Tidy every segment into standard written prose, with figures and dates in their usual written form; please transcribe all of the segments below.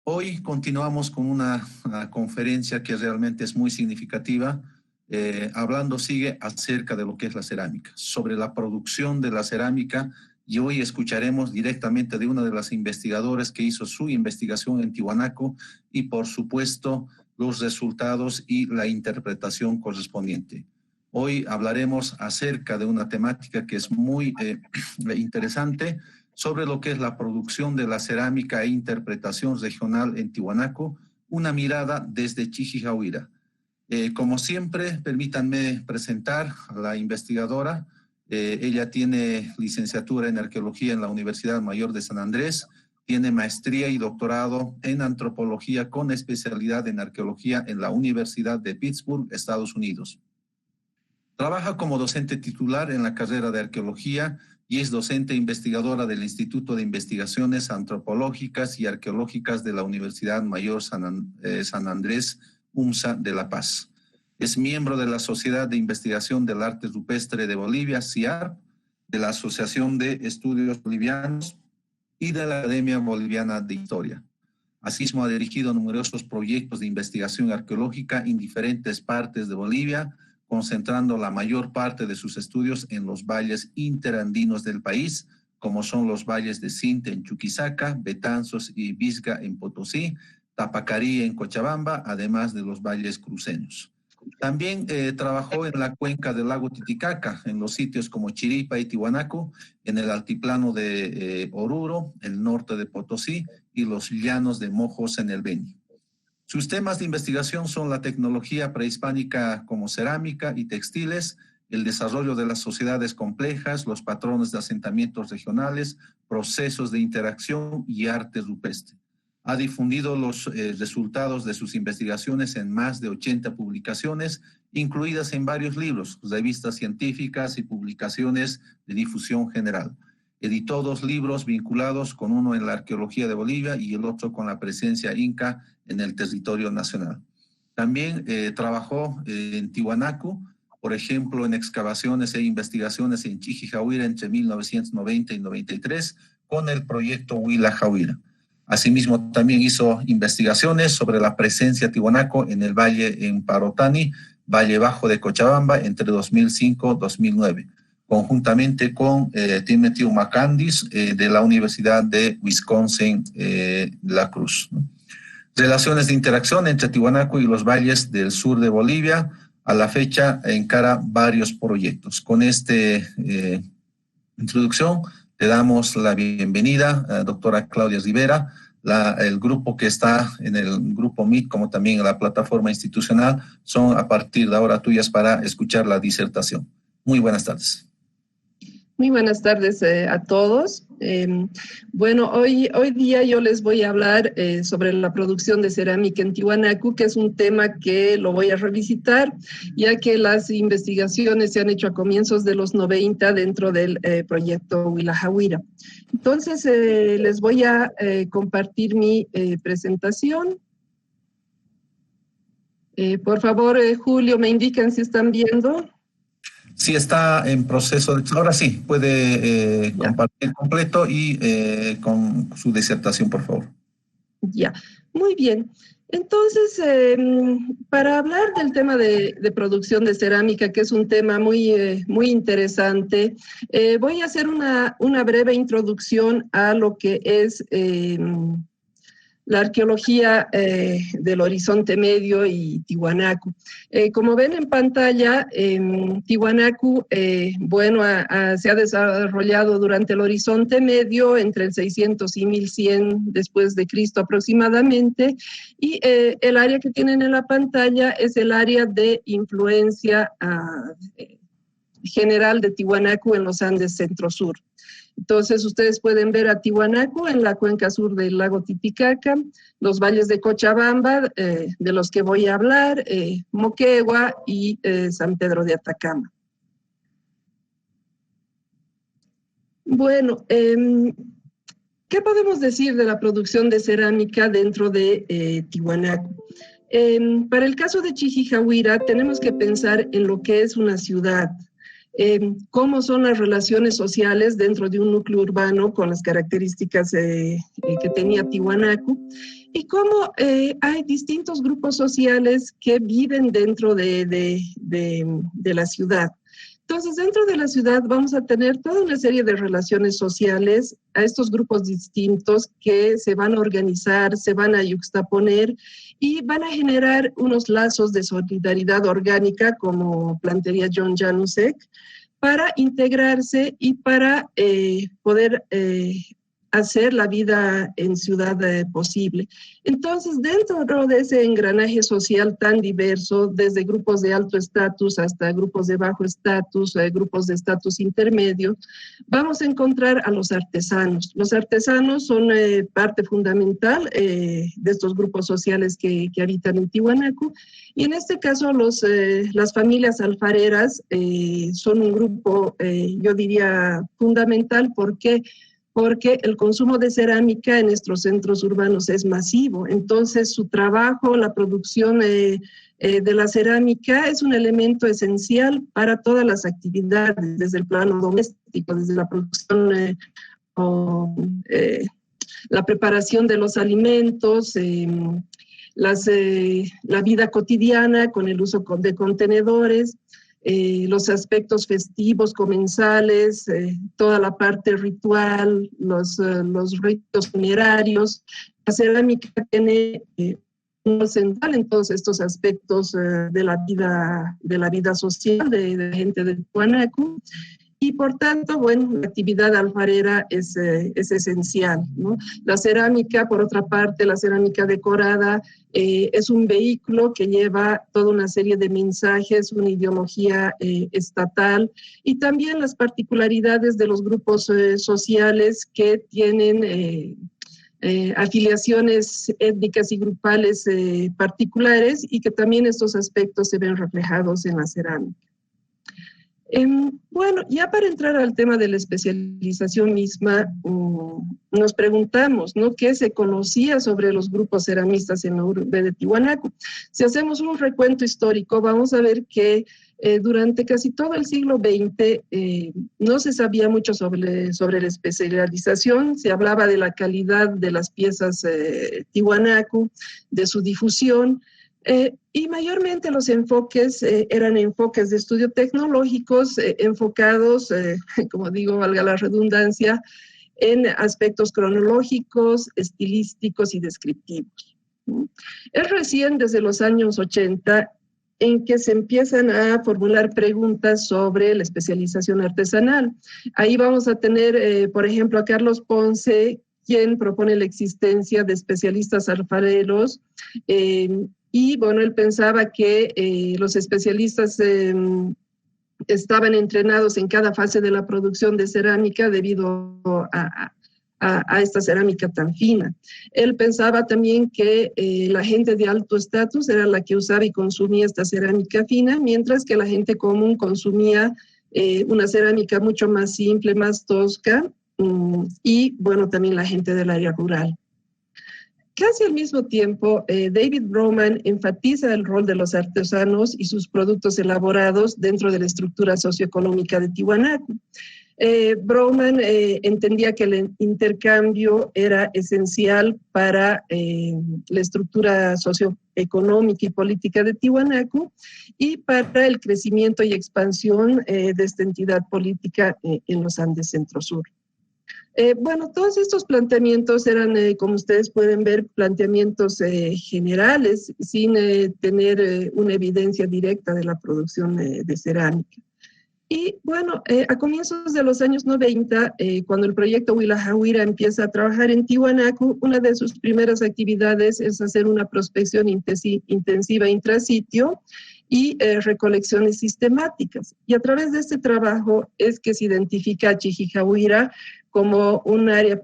Hoy continuamos con una conferencia que realmente es muy significativa. Sigue acerca de lo que es la cerámica, sobre la producción de la cerámica, y hoy escucharemos directamente de una de las investigadoras que hizo su investigación en Tiwanaku y, por supuesto, los resultados y la interpretación correspondiente. Hoy hablaremos acerca de una temática que es muy interesante, sobre lo que es la producción de la cerámica e interpretación regional en Tiwanaku, una mirada desde Chijijauira. Como siempre, permítanme presentar a la investigadora. Ella tiene licenciatura en arqueología en la Universidad Mayor de San Andrés, tiene maestría y doctorado en antropología con especialidad en arqueología en la Universidad de Pittsburgh, Estados Unidos. Trabaja como docente titular en la carrera de arqueología y es docente investigadora del Instituto de Investigaciones Antropológicas y Arqueológicas de la Universidad Mayor San Andrés, UMSA de La Paz. Es miembro de la Sociedad de Investigación del Arte Rupestre de Bolivia, CIARP, de la Asociación de Estudios Bolivianos y de la Academia Boliviana de Historia. Asimismo, ha dirigido numerosos proyectos de investigación arqueológica en diferentes partes de Bolivia, concentrando la mayor parte de sus estudios en los valles interandinos del país, como son los valles de Sinte en Chuquisaca, Betanzos y Vizca en Potosí, Tapacarí en Cochabamba, además de los valles cruceños. También trabajó en la cuenca del lago Titicaca, en los sitios como Chiripa y Tiwanaku, en el altiplano de Oruro, el norte de Potosí, y los llanos de Mojos en el Beni. Sus temas de investigación son la tecnología prehispánica como cerámica y textiles, el desarrollo de las sociedades complejas, los patrones de asentamientos regionales, procesos de interacción y arte rupestre. Ha difundido los resultados de sus investigaciones en más de 80 publicaciones, incluidas en varios libros, revistas científicas y publicaciones de difusión general. Editó 2 libros vinculados, con uno en la arqueología de Bolivia y el otro con la presencia inca en el territorio nacional. También trabajó en Tiwanaku, por ejemplo, en excavaciones e investigaciones en Chijijauira entre 1990 y 93, con el proyecto Huila Jauira. Asimismo, también hizo investigaciones sobre la presencia tiwanaku en el valle en Parotani, Valle Bajo de Cochabamba, entre 2005 y 2009. Conjuntamente con Timothy McCandis de la Universidad de Wisconsin, La Cruz. Relaciones de interacción entre Tiwanaku y los valles del sur de Bolivia. A la fecha encara varios proyectos. Con esta introducción le damos la bienvenida a doctora Claudia Rivera. El grupo que está en el grupo Meet, como también en la plataforma institucional, son a partir de ahora tuyas para escuchar la disertación. Muy buenas tardes. Muy buenas tardes a todos. Bueno, hoy día yo les voy a hablar sobre la producción de cerámica en Tiwanaku, que es un tema que lo voy a revisitar, ya que las investigaciones se han hecho a comienzos de los 90 dentro del proyecto Huila Jauira. Entonces, les voy a compartir mi presentación. Por favor, Julio, me indican si están viendo. Sí, está en proceso de... Ahora sí, puede compartir completo y con su disertación, por favor. Ya, muy bien. Entonces, para hablar del tema de producción de cerámica, que es un tema muy interesante, voy a hacer una breve introducción a lo que es la arqueología del Horizonte Medio y Tiwanaku. Como ven en pantalla, Tiwanaku, se ha desarrollado durante el Horizonte Medio entre el 600 y 1100 después de Cristo aproximadamente, y el área que tienen en la pantalla es el área de influencia general de Tiwanaku en los Andes centro-sur. Entonces, ustedes pueden ver a Tiwanaku en la cuenca sur del lago Titicaca, los valles de Cochabamba, de los que voy a hablar, Moquegua y San Pedro de Atacama. Bueno, ¿qué podemos decir de la producción de cerámica dentro de Tiwanaku? Para el caso de Chijijauira, tenemos que pensar en lo que es una ciudad. Cómo son las relaciones sociales dentro de un núcleo urbano con las características que tenía Tiwanaku. y cómo hay distintos grupos sociales que viven dentro de la ciudad. Entonces, dentro de la ciudad vamos a tener toda una serie de relaciones sociales a estos grupos distintos que se van a organizar, se van a yuxtaponer y van a generar unos lazos de solidaridad orgánica, como plantearía John Janusek, para integrarse y para poder hacer la vida en ciudad posible. Entonces, dentro de ese engranaje social tan diverso, desde grupos de alto estatus hasta grupos de bajo estatus, grupos de estatus intermedio, vamos a encontrar a los artesanos. Los artesanos son parte fundamental de estos grupos sociales que habitan en Tiwanaku, y en este caso las familias alfareras son un grupo, yo diría, fundamental. ¿Por qué? Porque el consumo de cerámica en nuestros centros urbanos es masivo. Entonces, su trabajo, la producción de la cerámica es un elemento esencial para todas las actividades, desde el plano doméstico, desde la producción la preparación de los alimentos, la vida cotidiana con el uso de contenedores, los aspectos festivos, comensales, toda la parte ritual, los ritos funerarios. La cerámica tiene un central en todos estos aspectos de la vida social de la gente de Tiwanaku. Y por tanto, bueno, la actividad alfarera es esencial, ¿no? La cerámica, por otra parte, la cerámica decorada es un vehículo que lleva toda una serie de mensajes, una ideología estatal, y también las particularidades de los grupos sociales que tienen afiliaciones étnicas y grupales particulares, y que también estos aspectos se ven reflejados en la cerámica. Bueno, ya para entrar al tema de la especialización misma, nos preguntamos, ¿no?, ¿qué se conocía sobre los grupos ceramistas en la urbe de Tiwanaku? Si hacemos un recuento histórico, vamos a ver que durante casi todo el siglo XX no se sabía mucho sobre la especialización. Se hablaba de la calidad de las piezas Tiwanaku, de su difusión, y mayormente los enfoques eran enfoques de estudio tecnológicos enfocados, como digo, valga la redundancia, en aspectos cronológicos, estilísticos y descriptivos. Es recién desde los años 80 en que se empiezan a formular preguntas sobre la especialización artesanal. Ahí vamos a tener, por ejemplo, a Carlos Ponce, quien propone la existencia de especialistas alfareros, y bueno, él pensaba que los especialistas estaban entrenados en cada fase de la producción de cerámica debido a esta cerámica tan fina. Él pensaba también que la gente de alto estatus era la que usaba y consumía esta cerámica fina, mientras que la gente común consumía una cerámica mucho más simple, más tosca, y bueno, también la gente del área rural. Casi al mismo tiempo, David Broman enfatiza el rol de los artesanos y sus productos elaborados dentro de la estructura socioeconómica de Tiwanaku. Broman entendía que el intercambio era esencial para la estructura socioeconómica y política de Tiwanaku y para el crecimiento y expansión de esta entidad política en los Andes Centro-Sur. Bueno, todos estos planteamientos eran, como ustedes pueden ver, planteamientos generales, sin tener una evidencia directa de la producción de cerámica. Y bueno, a comienzos de los años 90, cuando el proyecto Huila empieza a trabajar en Tiwanaku, una de sus primeras actividades es hacer una prospección intensiva intrasitio y recolecciones sistemáticas. Y a través de este trabajo es que se identifica a Chichicahuira como un área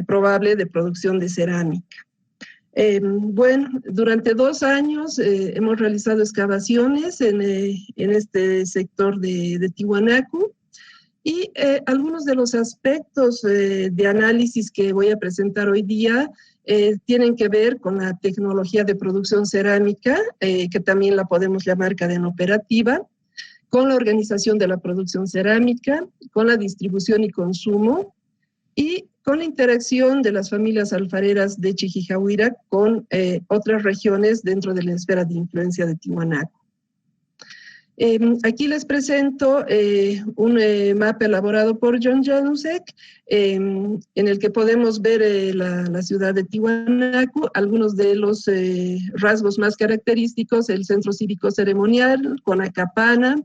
probable de producción de cerámica. Bueno, durante 2 años hemos realizado excavaciones en este sector de Tiwanaku, y algunos de los aspectos de análisis que voy a presentar hoy día tienen que ver con la tecnología de producción cerámica, que también la podemos llamar cadena operativa, con la organización de la producción cerámica, con la distribución y consumo, y con la interacción de las familias alfareras de Chiquijahuira con otras regiones dentro de la esfera de influencia de Tiwanaku. Aquí les presento un mapa elaborado por John Janusek, en el que podemos ver la ciudad de Tiwanaku, algunos de los rasgos más característicos: el centro cívico ceremonial con Acapana,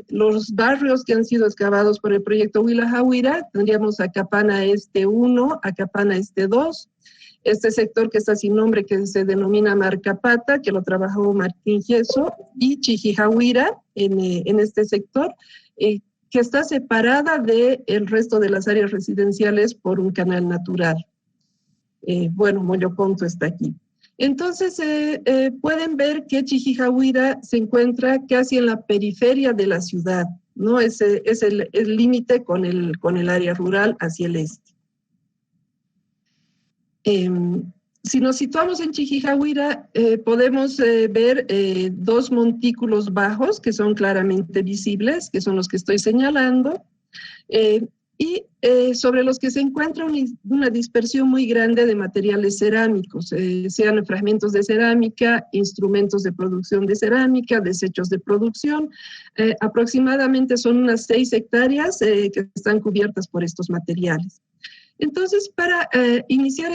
los barrios que han sido excavados por el proyecto Huila-Jahuira. Tendríamos Acapana Este 1, Acapana Este 2, este sector que está sin nombre, que se denomina Marcapata, que lo trabajó Martín Gesso, y Chiquijahuira en este sector, que está separada del resto de las áreas residenciales por un canal natural. Bueno, Moyoponto está aquí. Entonces, pueden ver que Chiquijahuira se encuentra casi en la periferia de la ciudad, ¿no? Es el límite con el área rural hacia el este. Si nos situamos en Chiquijahuira, podemos ver dos montículos bajos que son claramente visibles, que son los que estoy señalando, y sobre los que se encuentra una dispersión muy grande de materiales cerámicos, sean fragmentos de cerámica, instrumentos de producción de cerámica, desechos de producción. Aproximadamente son unas 6 hectáreas que están cubiertas por estos materiales. Entonces, para iniciar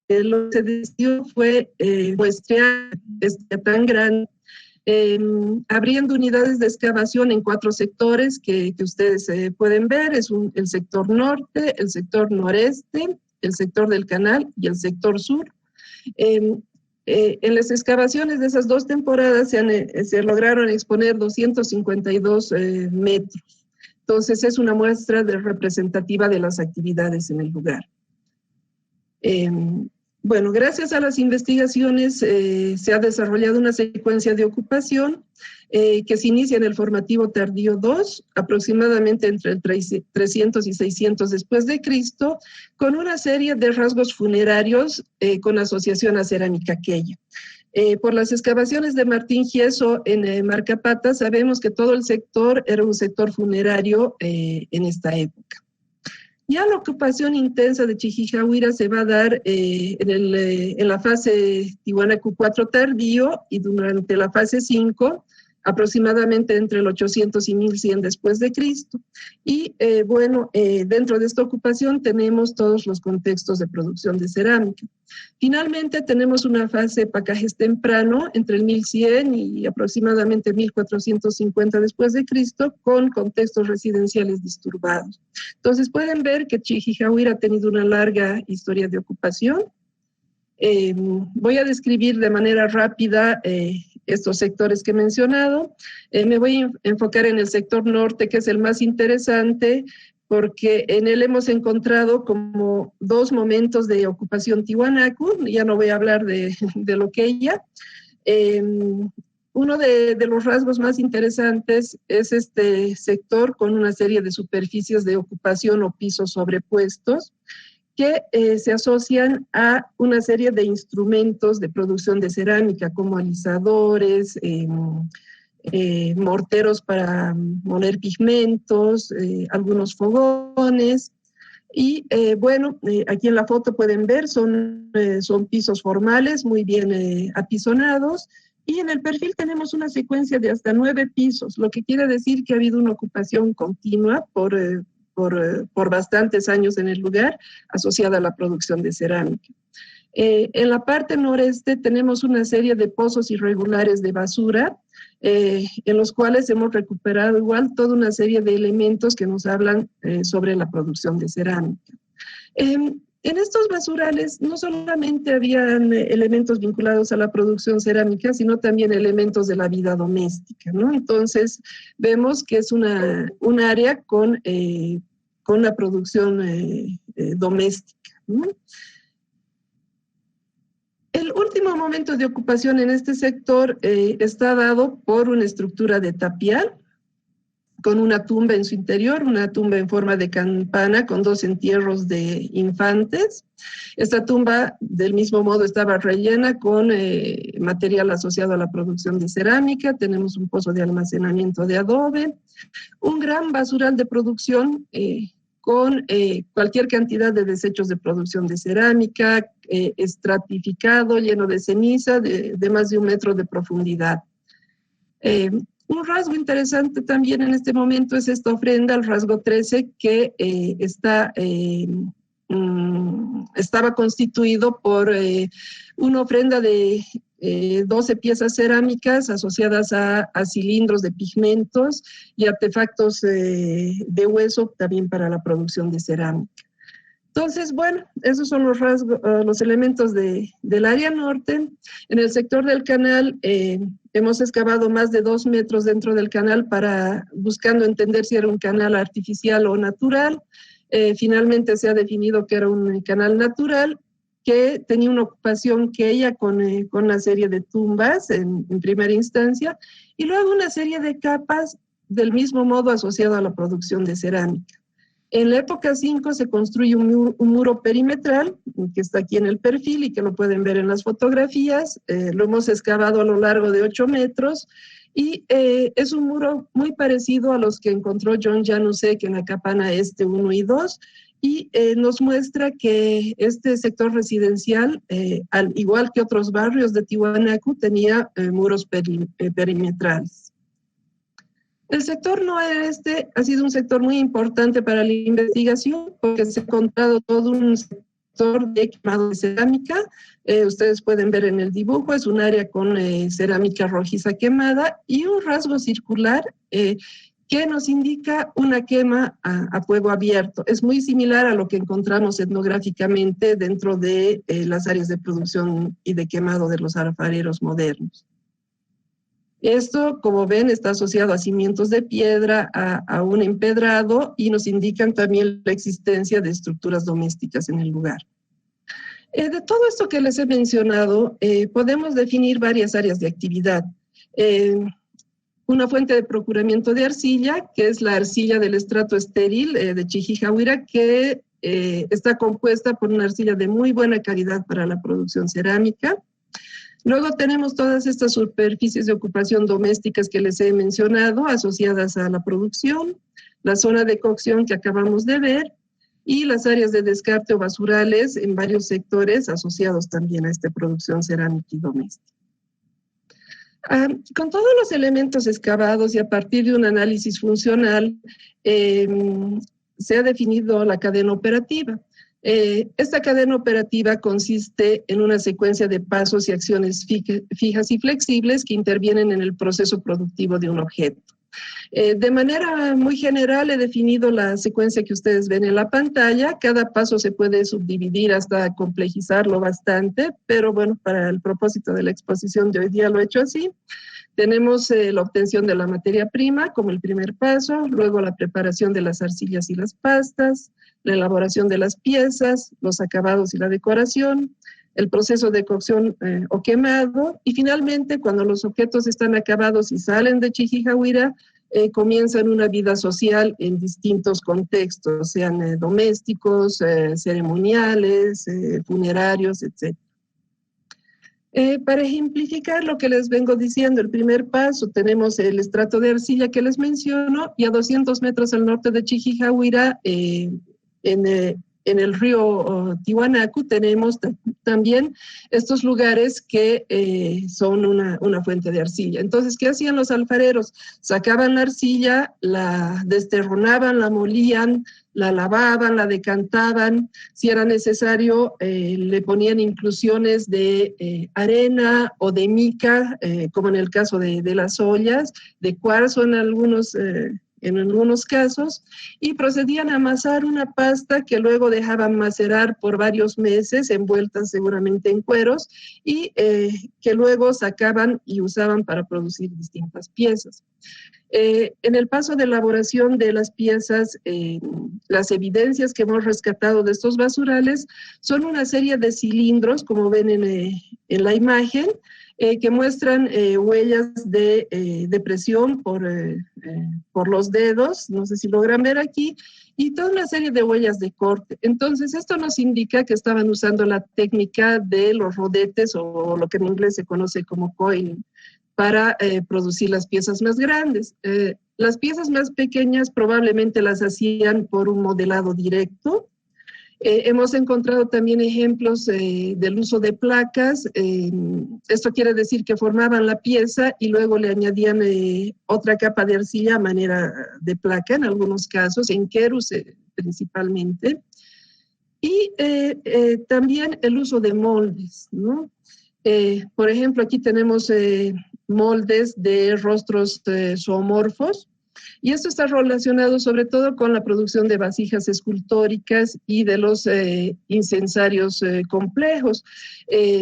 lo que se decidió fue muestrear tan grande, abriendo unidades de excavación en 4 sectores que ustedes pueden ver. Es el sector norte, el sector noreste, el sector del canal y el sector sur. En las excavaciones de esas 2 temporadas se lograron exponer 252 metros. Entonces, es una muestra representativa de las actividades en el lugar. Bueno, gracias a las investigaciones se ha desarrollado una secuencia de ocupación que se inicia en el formativo tardío 2, aproximadamente entre el 300 y 600 después de Cristo, con una serie de rasgos funerarios con asociación a cerámica queya. Por las excavaciones de Martín Gesso en Marcapata, sabemos que todo el sector era un sector funerario en esta época. Ya la ocupación intensa de Chiquijahuira se va a dar en la fase Tiwanaku 4 tardío y durante la fase 5, aproximadamente entre el 800 y 1100 después de Cristo. Y bueno, dentro de esta ocupación tenemos todos los contextos de producción de cerámica. Finalmente tenemos una fase Pacajes temprano, entre el 1100 y aproximadamente 1450 después de Cristo, con contextos residenciales disturbados. Entonces pueden ver que Chiquijahuira ha tenido una larga historia de ocupación. Voy a describir de manera rápida estos sectores que he mencionado. Me voy a enfocar en el sector norte, que es el más interesante, porque en él hemos encontrado como 2 momentos de ocupación Tiwanaku. Ya no voy a hablar de lo que ella. Uno de los rasgos más interesantes es este sector con una serie de superficies de ocupación o pisos sobrepuestos, que se asocian a una serie de instrumentos de producción de cerámica, como alisadores, morteros para moler pigmentos, algunos fogones. Y bueno, aquí en la foto pueden ver, son pisos formales, muy bien apisonados. Y en el perfil tenemos una secuencia de hasta 9 pisos, lo que quiere decir que ha habido una ocupación continua por bastantes años en el lugar, asociada a la producción de cerámica. En la parte noreste tenemos una serie de pozos irregulares de basura, en los cuales hemos recuperado igual toda una serie de elementos que nos hablan sobre la producción de cerámica. En estos basurales no solamente habían elementos vinculados a la producción cerámica, sino también elementos de la vida doméstica, ¿no? Entonces vemos que es un área con la producción doméstica, ¿no? El último momento de ocupación en este sector está dado por una estructura de tapial, con una tumba en su interior, una tumba en forma de campana con 2 entierros de infantes. Esta tumba, del mismo modo, estaba rellena con material asociado a la producción de cerámica. Tenemos un pozo de almacenamiento de adobe, un gran basural de producción con cualquier cantidad de desechos de producción de cerámica, estratificado, lleno de ceniza, de más de 1 metro de profundidad. Un rasgo interesante también en este momento es esta ofrenda, el rasgo 13, que estaba constituido por una ofrenda de 12 piezas cerámicas asociadas a cilindros de pigmentos y artefactos de hueso también para la producción de cerámica. Entonces, bueno, esos son los rasgos, los elementos del área norte. En el sector del canal hemos excavado más de 2 metros dentro del canal buscando entender si era un canal artificial o natural. Finalmente se ha definido que era un canal natural que tenía una ocupación queya con una serie de tumbas en primera instancia y luego una serie de capas del mismo modo asociado a la producción de cerámica. En la época 5 se construye un muro perimetral, que está aquí en el perfil y que lo pueden ver en las fotografías. Lo hemos excavado a lo largo de 8 metros y es un muro muy parecido a los que encontró John Janusek en la Capana Este 1 y 2 y nos muestra que este sector residencial, al igual que otros barrios de Tiwanaku, tenía muros perimetrales. El sector noroeste ha sido un sector muy importante para la investigación porque se ha encontrado todo un sector de quemado de cerámica. Ustedes pueden ver en el dibujo, es un área con cerámica rojiza quemada y un rasgo circular que nos indica una quema a fuego abierto. Es muy similar a lo que encontramos etnográficamente dentro de las áreas de producción y de quemado de los alfareros modernos. Esto, como ven, está asociado a cimientos de piedra, a un empedrado y nos indican también la existencia de estructuras domésticas en el lugar. De todo esto que les he mencionado, podemos definir varias áreas de actividad. Una fuente de procuramiento de arcilla, que es la arcilla del estrato estéril de Chijijahuira, que está compuesta por una arcilla de muy buena calidad para la producción cerámica. Luego tenemos todas estas superficies de ocupación domésticas que les he mencionado, asociadas a la producción, la zona de cocción que acabamos de ver, y las áreas de descarte o basurales en varios sectores asociados también a esta producción cerámica y doméstica. Con todos los elementos excavados y a partir de un análisis funcional, se ha definido la cadena operativa. Esta cadena operativa consiste en una secuencia de pasos y acciones fijas y flexibles que intervienen en el proceso productivo de un objeto. De manera muy general he definido la secuencia que ustedes ven en la pantalla. Cada paso se puede subdividir hasta complejizarlo bastante, pero bueno, para el propósito de la exposición de hoy día lo he hecho así. Tenemos la obtención de la materia prima como el primer paso, luego la preparación de las arcillas y las pastas, la elaboración de las piezas, los acabados y la decoración, el proceso de cocción o quemado, y finalmente, cuando los objetos están acabados y salen de Chijijahuira, comienzan una vida social en distintos contextos, sean domésticos, ceremoniales, funerarios, etc. Para ejemplificar lo que les vengo diciendo, el primer paso tenemos el estrato de arcilla que les menciono, y a 200 metros al norte de Chijijahuira, en el río Tiwanaku, tenemos también estos lugares que son una fuente de arcilla. Entonces, ¿qué hacían los alfareros? Sacaban la arcilla, la desterronaban, la molían, la lavaban, la decantaban. Si era necesario, le ponían inclusiones de arena o de mica, como en el caso de las ollas, de cuarzo en algunos casos, y procedían a amasar una pasta que luego dejaban macerar por varios meses, envueltas seguramente en cueros, y que luego sacaban y usaban para producir distintas piezas. En el paso de elaboración de las piezas, las evidencias que hemos rescatado de estos basurales son una serie de cilindros, como ven en la imagen, que muestran huellas de presión por los dedos, no sé si logran ver aquí, y toda una serie de huellas de corte. Entonces, esto nos indica que estaban usando la técnica de los rodetes, o lo que en inglés se conoce como coiling, para producir las piezas más grandes. Las piezas más pequeñas probablemente las hacían por un modelado directo. Hemos encontrado también ejemplos del uso de placas. Esto quiere decir que formaban la pieza y luego le añadían otra capa de arcilla a manera de placa, en algunos casos, en querus principalmente. Y también el uso de moldes, ¿no? Por ejemplo, aquí tenemos moldes de rostros zoomorfos, y esto está relacionado sobre todo con la producción de vasijas escultóricas y de los incensarios complejos.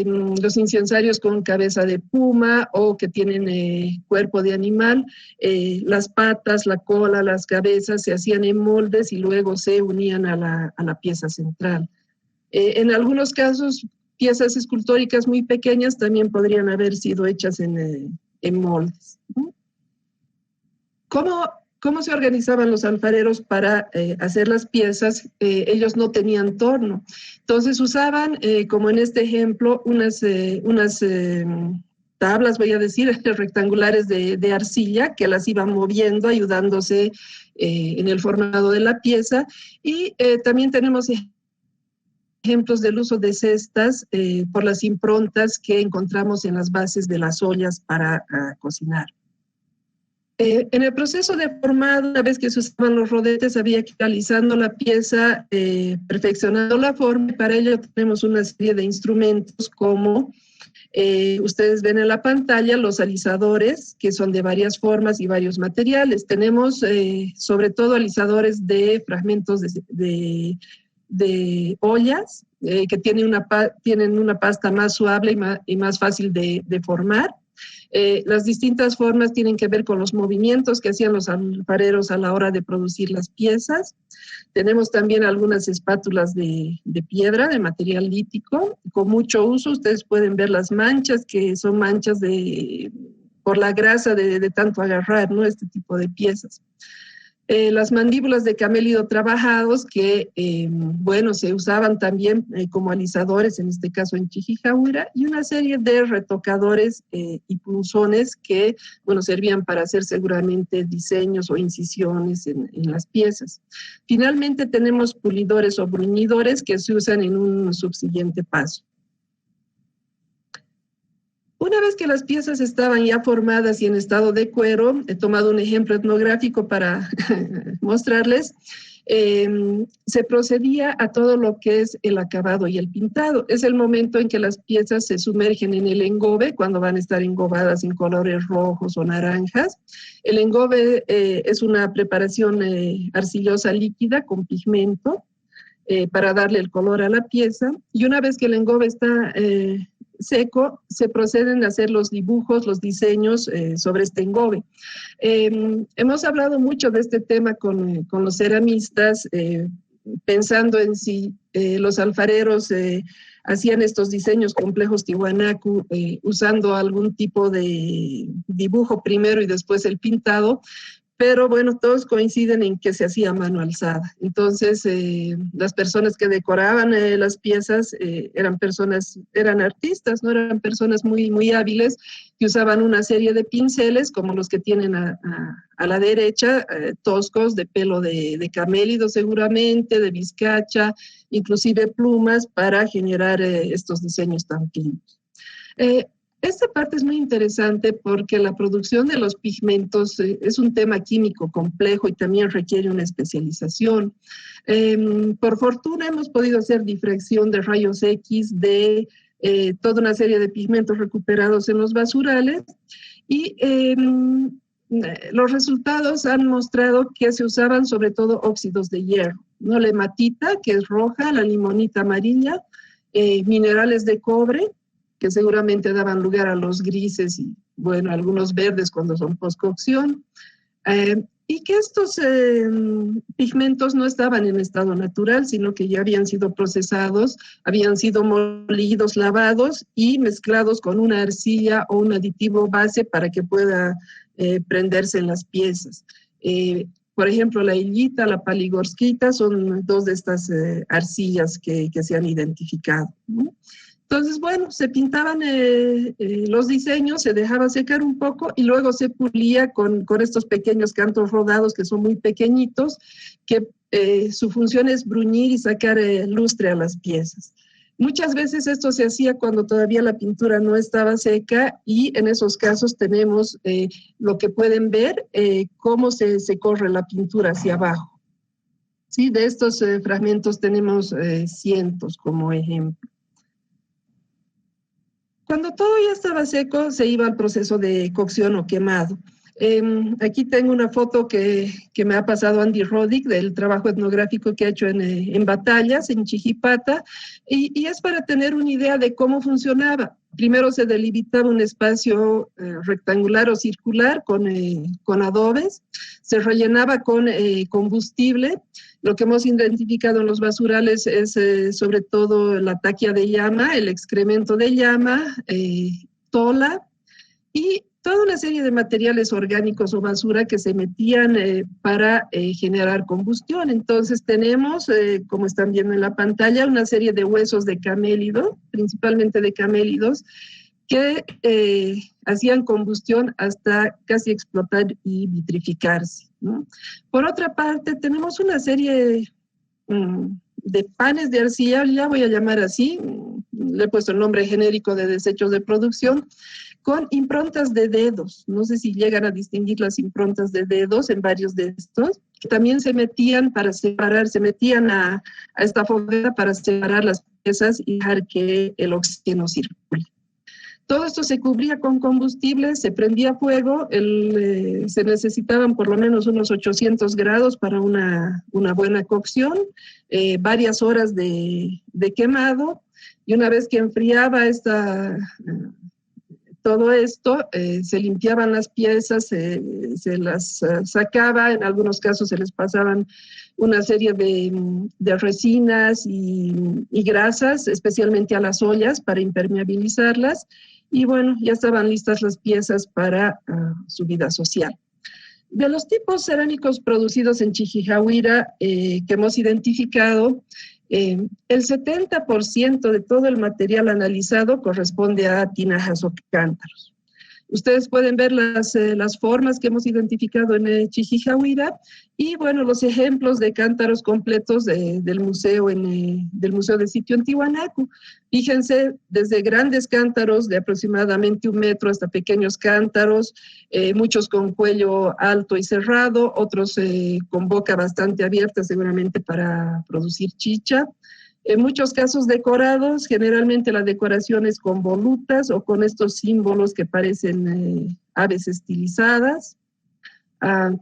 Los incensarios con cabeza de puma o que tienen cuerpo de animal, las patas, la cola, las cabezas se hacían en moldes y luego se unían a la pieza central. En algunos casos, piezas escultóricas muy pequeñas también podrían haber sido hechas en moldes, ¿no? ¿Cómo se organizaban los alfareros para hacer las piezas? Ellos no tenían torno. Entonces usaban, como en este ejemplo, unas tablas, voy a decir, rectangulares de arcilla que las iban moviendo, ayudándose en el formado de la pieza. Y también tenemos ejemplos del uso de cestas por las improntas que encontramos en las bases de las ollas para cocinar. En el proceso de formado, una vez que se usaban los rodetes, había que ir alisando la pieza, perfeccionando la forma, y para ello tenemos una serie de instrumentos como ustedes ven en la pantalla, los alisadores, que son de varias formas y varios materiales. Tenemos sobre todo alisadores de fragmentos de ollas, que tienen una pasta más suave y más fácil de formar. Las distintas formas tienen que ver con los movimientos que hacían los alfareros a la hora de producir las piezas. Tenemos también algunas espátulas de piedra, de material lítico, con mucho uso. Ustedes pueden ver las manchas, que son manchas por la grasa de tanto agarrar, ¿no?, este tipo de piezas. Las mandíbulas de camélido trabajados que, bueno, se usaban también como alisadores, en este caso en Chichijahuira, y una serie de retocadores y punzones que, bueno, servían para hacer seguramente diseños o incisiones en las piezas. Finalmente tenemos pulidores o bruñidores que se usan en un subsiguiente paso. Una vez que las piezas estaban ya formadas y en estado de cuero, he tomado un ejemplo etnográfico para mostrarles, se procedía a todo lo que es el acabado y el pintado. Es el momento en que las piezas se sumergen en el engobe, cuando van a estar engobadas en colores rojos o naranjas. El engobe es una preparación arcillosa líquida con pigmento para darle el color a la pieza, y una vez que el engobe está seco, se proceden a hacer los dibujos, los diseños sobre este engobe. Hemos hablado mucho de este tema con los ceramistas, pensando en si los alfareros hacían estos diseños complejos tiwanaku usando algún tipo de dibujo primero y después el pintado. Pero bueno, todos coinciden en que se hacía a mano alzada. Entonces, las personas que decoraban las piezas eran artistas, ¿no? Eran personas muy, muy hábiles, que usaban una serie de pinceles, como los que tienen a la derecha, toscos, de pelo de camélido seguramente, de vizcacha, inclusive plumas, para generar estos diseños tan finos. Esta parte es muy interesante porque la producción de los pigmentos es un tema químico complejo y también requiere una especialización. Por fortuna hemos podido hacer difracción de rayos X de toda una serie de pigmentos recuperados en los basurales, y los resultados han mostrado que se usaban sobre todo óxidos de hierro, ¿no? La hematita, que es roja, la limonita amarilla, minerales de cobre, que seguramente daban lugar a los grises y, bueno, algunos verdes cuando son postcocción. y que estos pigmentos no estaban en estado natural, sino que ya habían sido procesados, habían sido molidos, lavados y mezclados con una arcilla o un aditivo base para que pueda prenderse en las piezas. Por ejemplo, la illita, la paligorskita son dos de estas arcillas que se han identificado, ¿no? Entonces, bueno, se pintaban los diseños, se dejaba secar un poco y luego se pulía con estos pequeños cantos rodados que son muy pequeñitos, que su función es bruñir y sacar lustre a las piezas. Muchas veces esto se hacía cuando todavía la pintura no estaba seca y en esos casos tenemos lo que pueden ver, cómo se corre la pintura hacia abajo. ¿Sí? De estos fragmentos tenemos cientos como ejemplo. Cuando todo ya estaba seco, se iba al proceso de cocción o quemado. Aquí tengo una foto que me ha pasado Andy Roddick del trabajo etnográfico que ha hecho en Batallas, en Chijipata, y es para tener una idea de cómo funcionaba. Primero se delimitaba un espacio rectangular o circular con adobes, se rellenaba con combustible. Lo que hemos identificado en los basurales es sobre todo la taquia de llama, el excremento de llama, tola y toda una serie de materiales orgánicos o basura que se metían para generar combustión. Entonces tenemos, como están viendo en la pantalla, una serie de huesos de camélido, principalmente de camélidos, que hacían combustión hasta casi explotar y vitrificarse, ¿no? Por otra parte, tenemos una serie de panes de arcilla, ya voy a llamar así, le he puesto el nombre genérico de desechos de producción, con improntas de dedos. No sé si llegan a distinguir las improntas de dedos en varios de estos, que también se metían para separar, se metían a esta foguera para separar las piezas y dejar que el oxígeno circule. Todo esto se cubría con combustible, se prendía fuego, se necesitaban por lo menos unos 800 grados para una buena cocción, varias horas de quemado, y una vez que enfriaba todo esto, se limpiaban las piezas, se las sacaba, en algunos casos se les pasaban una serie de resinas y grasas, especialmente a las ollas para impermeabilizarlas, y bueno, ya estaban listas las piezas para su vida social. De los tipos cerámicos producidos en Chichijahuira que hemos identificado, el 70% de todo el material analizado corresponde a tinajas o cántaros. Ustedes pueden ver las formas que hemos identificado en Chichijahuira y, bueno, los ejemplos de cántaros completos del museo de sitio en Tiwanaku. Fíjense, desde grandes cántaros de aproximadamente 1 metro hasta pequeños cántaros, muchos con cuello alto y cerrado, otros con boca bastante abierta, seguramente para producir chicha. En muchos casos decorados, generalmente la decoración es con volutas o con estos símbolos que parecen aves estilizadas,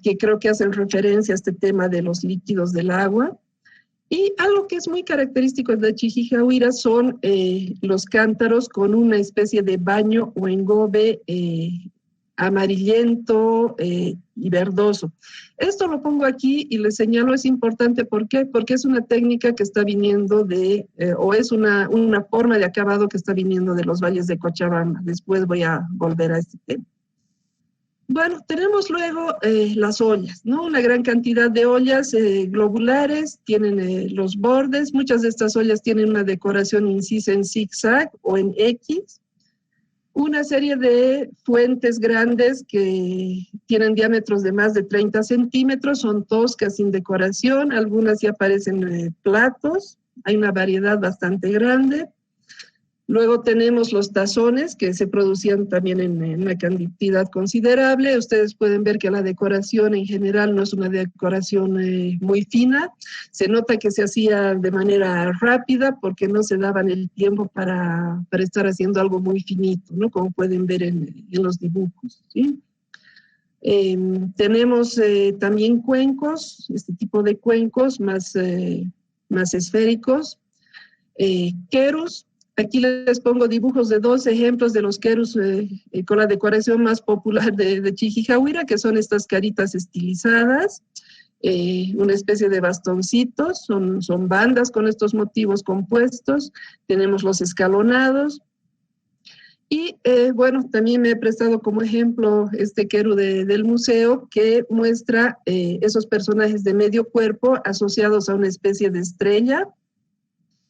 que creo que hacen referencia a este tema de los líquidos del agua. Y algo que es muy característico de Chichijahuira son los cántaros con una especie de baño o engobe amarillento y verdoso. Esto lo pongo aquí y les señalo, es importante, ¿por qué? Porque es una técnica que está viniendo o es una forma de acabado que está viniendo de los valles de Cochabamba. Después voy a volver a este tema. Bueno, tenemos luego las ollas, ¿no? Una gran cantidad de ollas globulares, tienen los bordes, muchas de estas ollas tienen una decoración incisa en zigzag o en X, una serie de fuentes grandes que tienen diámetros de más de 30 centímetros, son toscas sin decoración, algunas ya parecen platos, hay una variedad bastante grande. Luego tenemos los tazones que se producían también en una cantidad considerable. Ustedes pueden ver que la decoración en general no es una decoración muy fina. Se nota que se hacía de manera rápida porque no se daban el tiempo para estar haciendo algo muy finito, ¿no? Como pueden ver en los dibujos, ¿sí? Tenemos también cuencos, este tipo de cuencos más esféricos, querus, Aquí les pongo dibujos de 2 ejemplos de los querus con la decoración más popular de Chiquijahuira, que son estas caritas estilizadas, una especie de bastoncitos, son bandas con estos motivos compuestos, tenemos los escalonados, y bueno, también me he prestado como ejemplo este queru del museo que muestra esos personajes de medio cuerpo asociados a una especie de estrella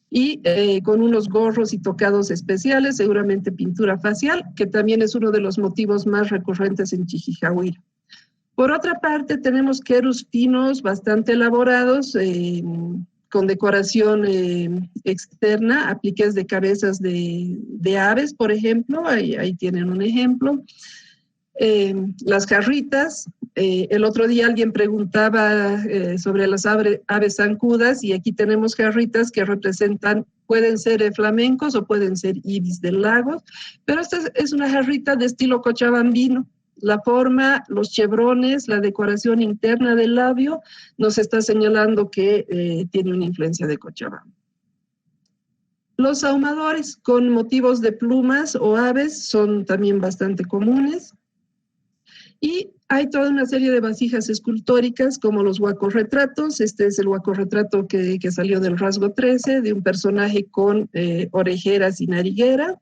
y con unos gorros y tocados especiales, seguramente pintura facial, que también es uno de los motivos más recurrentes en Chiquijahuira. Por otra parte, tenemos querus pinos bastante elaborados, con decoración externa, apliques de cabezas de aves, por ejemplo, ahí tienen un ejemplo. Las jarritas, el otro día alguien preguntaba sobre las aves zancudas, y aquí tenemos jarritas que representan, pueden ser flamencos o pueden ser ibis del lago, pero esta es una jarrita de estilo cochabambino. La forma, los chevrones, la decoración interna del labio nos está señalando que tiene una influencia de Cochabamba. Los ahumadores con motivos de plumas o aves son también bastante comunes. Y hay toda una serie de vasijas escultóricas como los huacorretratos. Este es el huacorretrato que salió del rasgo 13, de un personaje con orejeras y nariguera.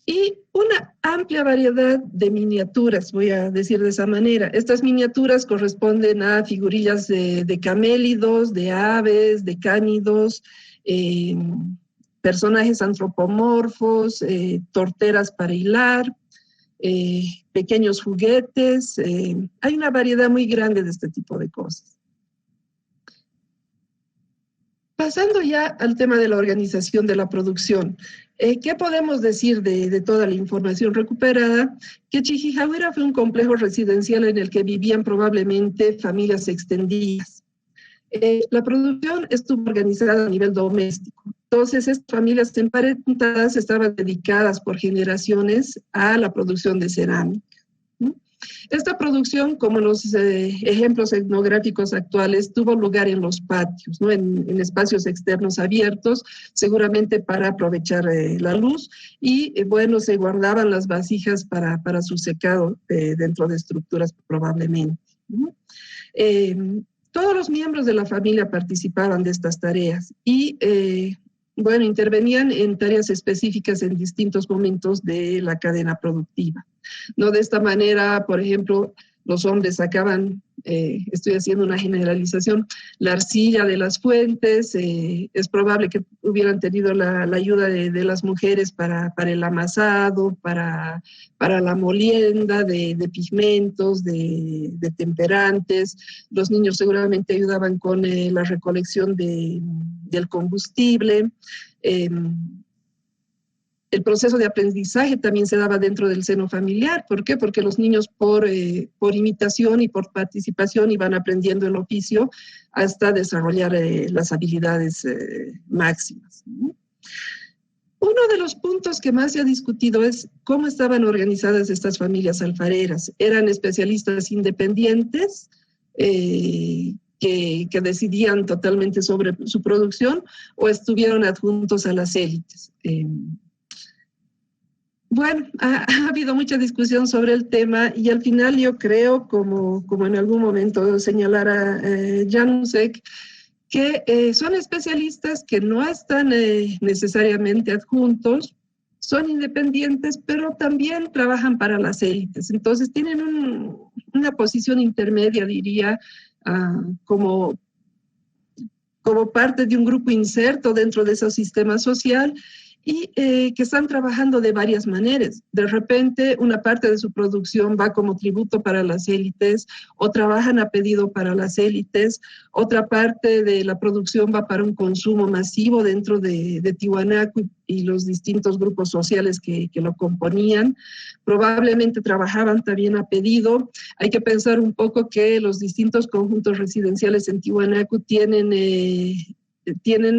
Y una amplia variedad de miniaturas, voy a decir de esa manera. Estas miniaturas corresponden a figurillas de camélidos, de aves, de cánidos, personajes antropomorfos, torteras para hilar, pequeños juguetes. Hay una variedad muy grande de este tipo de cosas. Pasando ya al tema de la organización de la producción, ¿qué podemos decir de toda la información recuperada? Que Chiquijahuira fue un complejo residencial en el que vivían probablemente familias extendidas. La producción estuvo organizada a nivel doméstico. Entonces, estas familias emparentadas estaban dedicadas por generaciones a la producción de cerámica. Esta producción, como los ejemplos etnográficos actuales, tuvo lugar en los patios, ¿no? En espacios externos abiertos, seguramente para aprovechar la luz, y bueno, se guardaban las vasijas para su secado dentro de estructuras probablemente, ¿no? Todos los miembros de la familia participaban de estas tareas y bueno, intervenían en tareas específicas en distintos momentos de la cadena productiva. No de esta manera, por ejemplo, los hombres sacaban, estoy haciendo una generalización, la arcilla de las fuentes. Es probable que hubieran tenido la ayuda de las mujeres para el amasado, para la molienda de pigmentos, de temperantes. Los niños seguramente ayudaban con la recolección del combustible. El proceso de aprendizaje también se daba dentro del seno familiar. ¿Por qué? Porque los niños por imitación y por participación iban aprendiendo el oficio hasta desarrollar las habilidades máximas, ¿no? Uno de los puntos que más se ha discutido es cómo estaban organizadas estas familias alfareras. ¿Eran especialistas independientes que decidían totalmente sobre su producción o estuvieron adjuntos a las élites? Bueno, ha habido mucha discusión sobre el tema y al final yo creo, como en algún momento señalara Janusek, que son especialistas que no están necesariamente adjuntos, son independientes, pero también trabajan para las élites. Entonces tienen una posición intermedia, diría, como parte de un grupo inserto dentro de ese sistema social, y que están trabajando de varias maneras. De repente, una parte de su producción va como tributo para las élites, o trabajan a pedido para las élites, otra parte de la producción va para un consumo masivo dentro de Tiwanaku y los distintos grupos sociales que lo componían. Probablemente trabajaban también a pedido. Hay que pensar un poco que los distintos conjuntos residenciales en Tiwanaku tienen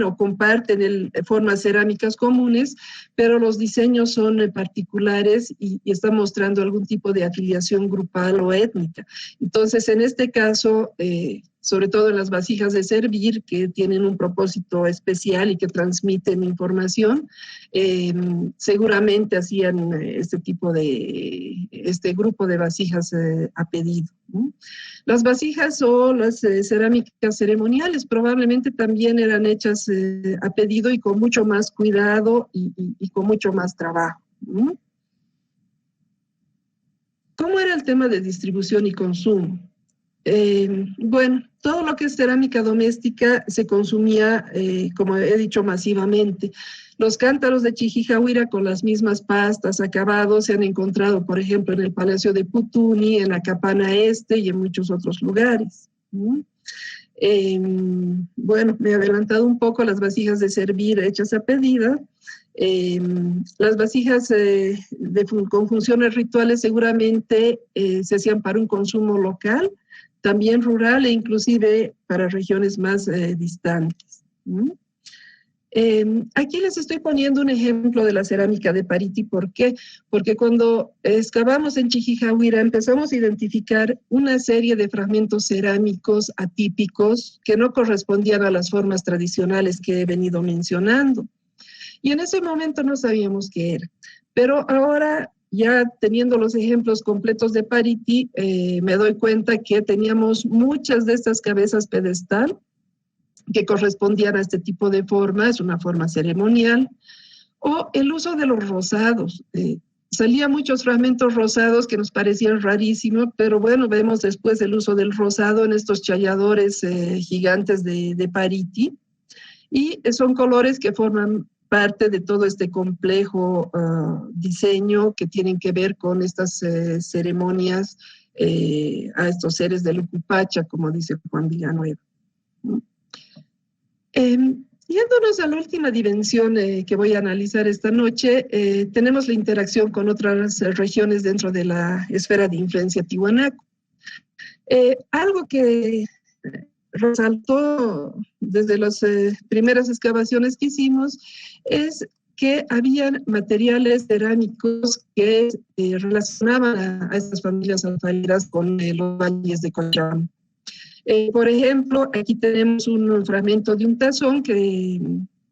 o comparten formas cerámicas comunes, pero los diseños son particulares y están mostrando algún tipo de afiliación grupal o étnica. Entonces, en este caso, sobre todo en las vasijas de servir, que tienen un propósito especial y que transmiten información. Seguramente hacían este grupo de vasijas a pedido, ¿no? Las vasijas o las cerámicas ceremoniales probablemente también eran hechas a pedido y con mucho más cuidado y con mucho más trabajo, ¿no? ¿Cómo era el tema de distribución y consumo? Bueno, todo lo que es cerámica doméstica se consumía, como he dicho, masivamente. Los cántaros de Chijijahuira con las mismas pastas, acabados, se han encontrado, por ejemplo, en el Palacio de Putuni, en la Capana Este y en muchos otros lugares, ¿no? Bueno, me he adelantado un poco. Las vasijas de servir hechas a pedida. Las vasijas con funciones rituales seguramente se hacían para un consumo local, también rural e inclusive para regiones más distantes, ¿no? Aquí les estoy poniendo un ejemplo de la cerámica de Pariti. ¿Por qué? Porque cuando excavamos en Chijijahuira empezamos a identificar una serie de fragmentos cerámicos atípicos que no correspondían a las formas tradicionales que he venido mencionando. Y en ese momento no sabíamos qué era. Pero ahora, ya teniendo los ejemplos completos de Pariti, me doy cuenta que teníamos muchas de estas cabezas pedestal que correspondían a este tipo de forma, es una forma ceremonial, o el uso de los rosados. Salían muchos fragmentos rosados que nos parecían rarísimos, pero bueno, vemos después el uso del rosado en estos challadores gigantes de Pariti, y son colores que forman parte de todo este complejo diseño que tienen que ver con estas ceremonias a estos seres del Ucupacha, como dice Juan Villanueva. Yéndonos a la última dimensión que voy a analizar esta noche, tenemos la interacción con otras regiones dentro de la esfera de influencia tiwanaku. Algo que resaltó desde las primeras excavaciones que hicimos es que habían materiales cerámicos que relacionaban a estas familias alfareras con los valles de Cochabamba. Por ejemplo, aquí tenemos un fragmento de un tazón que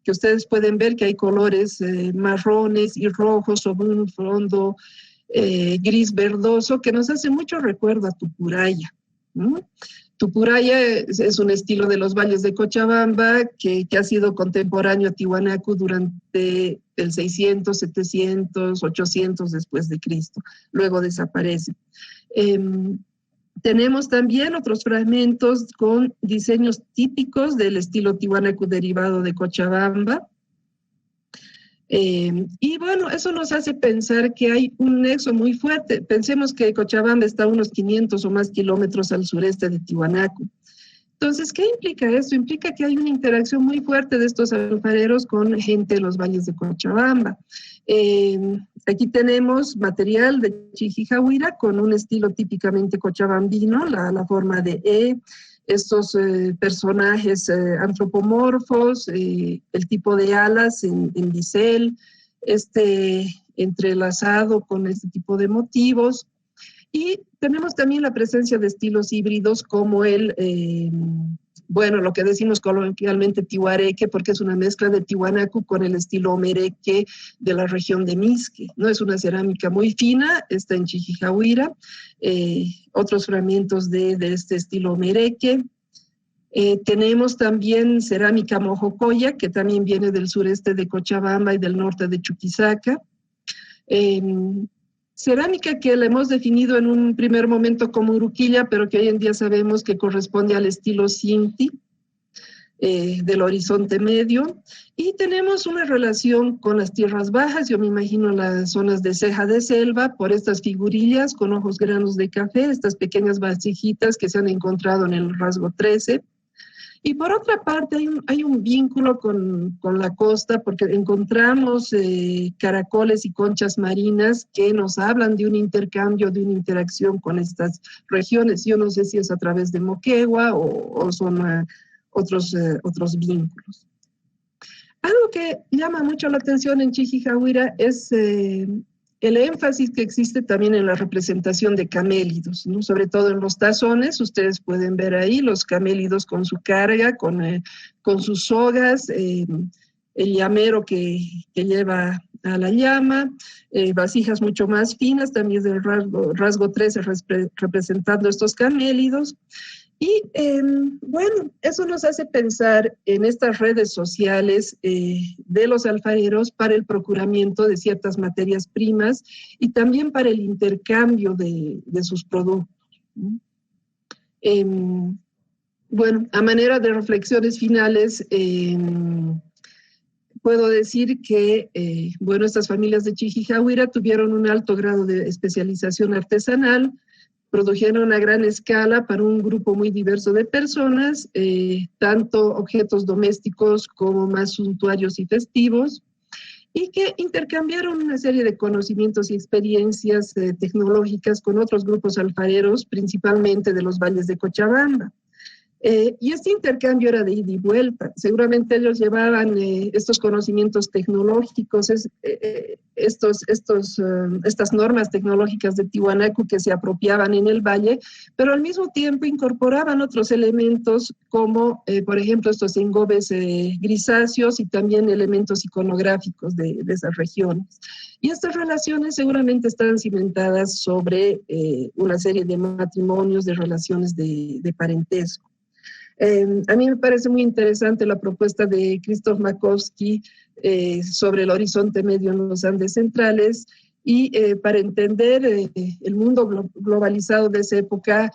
ustedes pueden ver que hay colores marrones y rojos sobre un fondo gris verdoso que nos hace mucho recuerdo a Tupuraya, ¿no? Tupuraya es un estilo de los valles de Cochabamba que ha sido contemporáneo a Tiwanaku durante el 600, 700, 800 después de Cristo. Luego desaparece. Tenemos también otros fragmentos con diseños típicos del estilo Tiwanaku derivado de Cochabamba. Y bueno, eso nos hace pensar que hay un nexo muy fuerte. Pensemos que Cochabamba está a unos 500 o más kilómetros al sureste de Tiwanaku. Entonces, ¿qué implica esto? Implica que hay una interacción muy fuerte de estos alfareros con gente de los valles de Cochabamba. Aquí tenemos material de Chijijahuira con un estilo típicamente cochabambino, la forma de estos personajes antropomorfos, el tipo de alas en bisel, entrelazado con este tipo de motivos. Y tenemos también la presencia de estilos híbridos como bueno, lo que decimos coloquialmente tihuareque, porque es una mezcla de Tiwanaku con el estilo omereque de la región de Mixque, ¿no? Es una cerámica muy fina, está en Chijijahuira, otros fragmentos de este estilo omereque. Tenemos también cerámica mojocoya, que también viene del sureste de Cochabamba y del norte de Chuquisaca. Cerámica que la hemos definido en un primer momento como uruquilla, pero que hoy en día sabemos que corresponde al estilo Cinti, del Horizonte Medio. Y tenemos una relación con las tierras bajas, yo me imagino las zonas de ceja de selva, por estas figurillas con ojos granos de café, estas pequeñas vasijitas que se han encontrado en el rasgo 13. Y por otra parte hay un vínculo con la costa, porque encontramos caracoles y conchas marinas que nos hablan de un intercambio, de una interacción con estas regiones. Yo no sé si es a través de Moquegua o son otros vínculos. Algo que llama mucho la atención en Chijijahuira es el énfasis que existe también en la representación de camélidos, ¿no? Sobre todo en los tazones, ustedes pueden ver ahí los camélidos con su carga, con sus sogas, el llamero que lleva a la llama, vasijas mucho más finas, también del rasgo 13 representando estos camélidos. Y bueno, eso nos hace pensar en estas redes sociales de los alfareros para el procuramiento de ciertas materias primas y también para el intercambio de sus productos. Bueno, a manera de reflexiones finales, puedo decir que, bueno, estas familias de Chijijahuira tuvieron un alto grado de especialización artesanal, produjeron a gran escala para un grupo muy diverso de personas, tanto objetos domésticos como más suntuarios y festivos, y que intercambiaron una serie de conocimientos y experiencias tecnológicas con otros grupos alfareros, principalmente de los valles de Cochabamba. Y este intercambio era de ida y vuelta. Seguramente ellos llevaban estos conocimientos tecnológicos, estas normas tecnológicas de Tiwanaku que se apropiaban en el valle, pero al mismo tiempo incorporaban otros elementos como, por ejemplo, estos engobes grisáceos y también elementos iconográficos de esas regiones. Y estas relaciones seguramente están cimentadas sobre una serie de matrimonios, de relaciones de parentesco. A mí me parece muy interesante la propuesta de Krzysztof Makowski sobre el horizonte medio en los Andes centrales y para entender el mundo globalizado de esa época,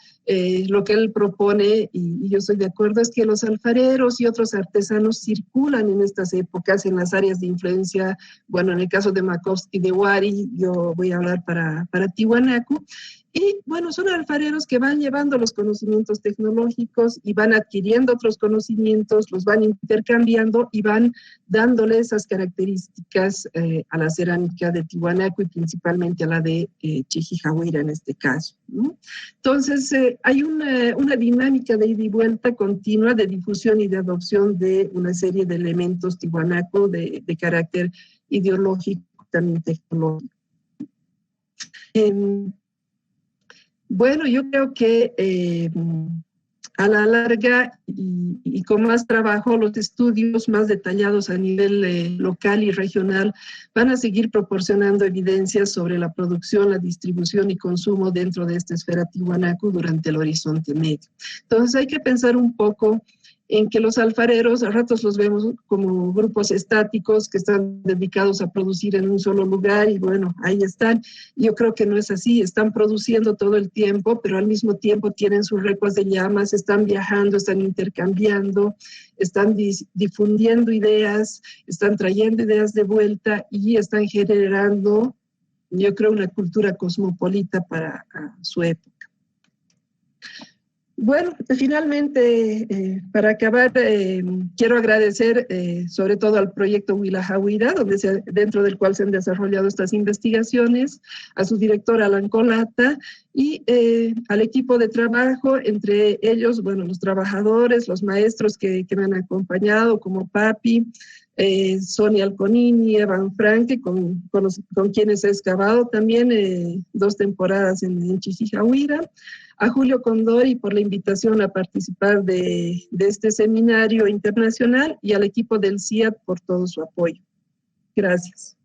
lo que él propone, y yo estoy de acuerdo, es que los alfareros y otros artesanos circulan en estas épocas en las áreas de influencia, bueno, en el caso de Makowski de Huari, yo voy a hablar para Tiwanaku. Y bueno, son alfareros que van llevando los conocimientos tecnológicos y van adquiriendo otros conocimientos, los van intercambiando y van dándole esas características a la cerámica de Tiwanaku y principalmente a la de Chijijahuira en este caso, ¿no? Entonces, hay una dinámica de ida y vuelta continua de difusión y de adopción de una serie de elementos Tiwanaku de carácter ideológico y también tecnológico. Bueno, yo creo que a la larga y con más trabajo, los estudios más detallados a nivel local y regional van a seguir proporcionando evidencias sobre la producción, la distribución y consumo dentro de esta esfera Tiwanaku durante el horizonte medio. Entonces hay que pensar un poco en que los alfareros a ratos los vemos como grupos estáticos que están dedicados a producir en un solo lugar y bueno, ahí están. Yo creo que no es así, están produciendo todo el tiempo, pero al mismo tiempo tienen sus recuas de llamas, están viajando, están intercambiando, están difundiendo ideas, están trayendo ideas de vuelta y están generando, yo creo, una cultura cosmopolita para su época. Bueno, finalmente, para acabar, quiero agradecer sobre todo al proyecto Huila-Jahuira, dentro del cual se han desarrollado estas investigaciones, a su director Alan Colata y al equipo de trabajo, entre ellos, bueno, los trabajadores, los maestros que me han acompañado, como Papi, Sonia Alconini, Evan Franke, con quienes he excavado también 2 temporadas en Chijijahuira, a Julio Condori por la invitación a participar de este seminario internacional y al equipo del CIAT por todo su apoyo. Gracias.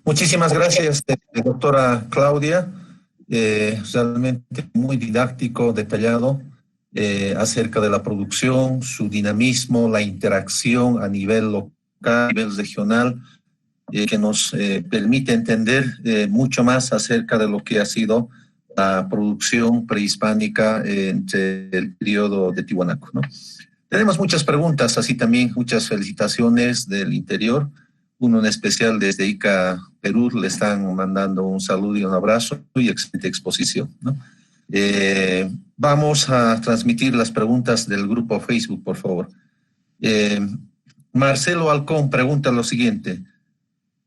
Muchísimas gracias, doctora Claudia. Realmente muy didáctico, detallado acerca de la producción, su dinamismo, la interacción a nivel local, a nivel regional, que nos permite entender mucho más acerca de lo que ha sido la producción prehispánica entre el periodo de Tiwanaku, ¿no? Tenemos muchas preguntas, así también muchas felicitaciones del interior. Uno en especial desde Ica, Perú, le están mandando un saludo y un abrazo y excelente exposición, ¿no? Vamos a transmitir las preguntas del grupo Facebook, por favor. Marcelo Alcón pregunta lo siguiente.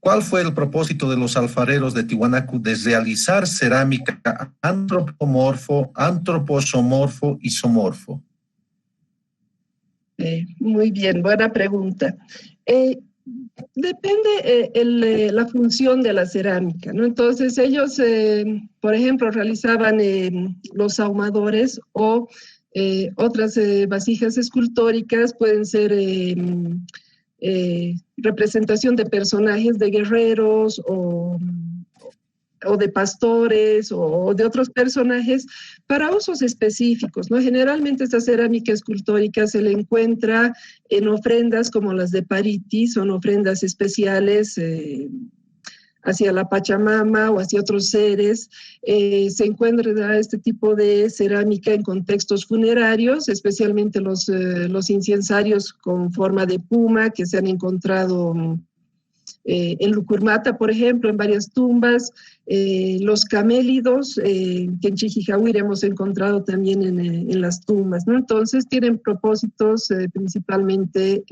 ¿Cuál fue el propósito de los alfareros de Tiwanaku de realizar cerámica antropomorfo, antroposomorfo y somorfo? Muy bien, buena pregunta. Depende la función de la cerámica, ¿no? Entonces ellos, por ejemplo, realizaban los ahumadores o otras vasijas escultóricas, pueden ser representación de personajes de guerreros o de pastores o de otros personajes para usos específicos, ¿no? Generalmente esta cerámica escultórica se le encuentra en ofrendas como las de Pariti, son ofrendas especiales hacia la Pachamama o hacia otros seres. Se encuentra este tipo de cerámica en contextos funerarios, especialmente los incensarios con forma de puma que se han encontrado en Lucurmata, por ejemplo, en varias tumbas, los camélidos, que en Chichijahuira hemos encontrado también en las tumbas, ¿no? Entonces tienen propósitos principalmente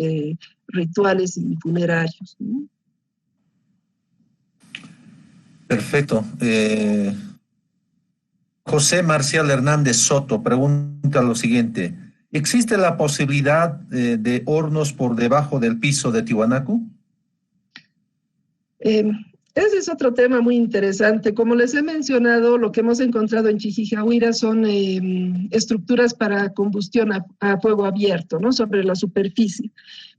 rituales y funerarios, ¿no? Perfecto. José Marcial Hernández Soto pregunta lo siguiente. ¿Existe la posibilidad de hornos por debajo del piso de Tiwanaku? Ese es otro tema muy interesante. Como les he mencionado, lo que hemos encontrado en Chichijahuira son estructuras para combustión a fuego abierto, ¿no? Sobre la superficie.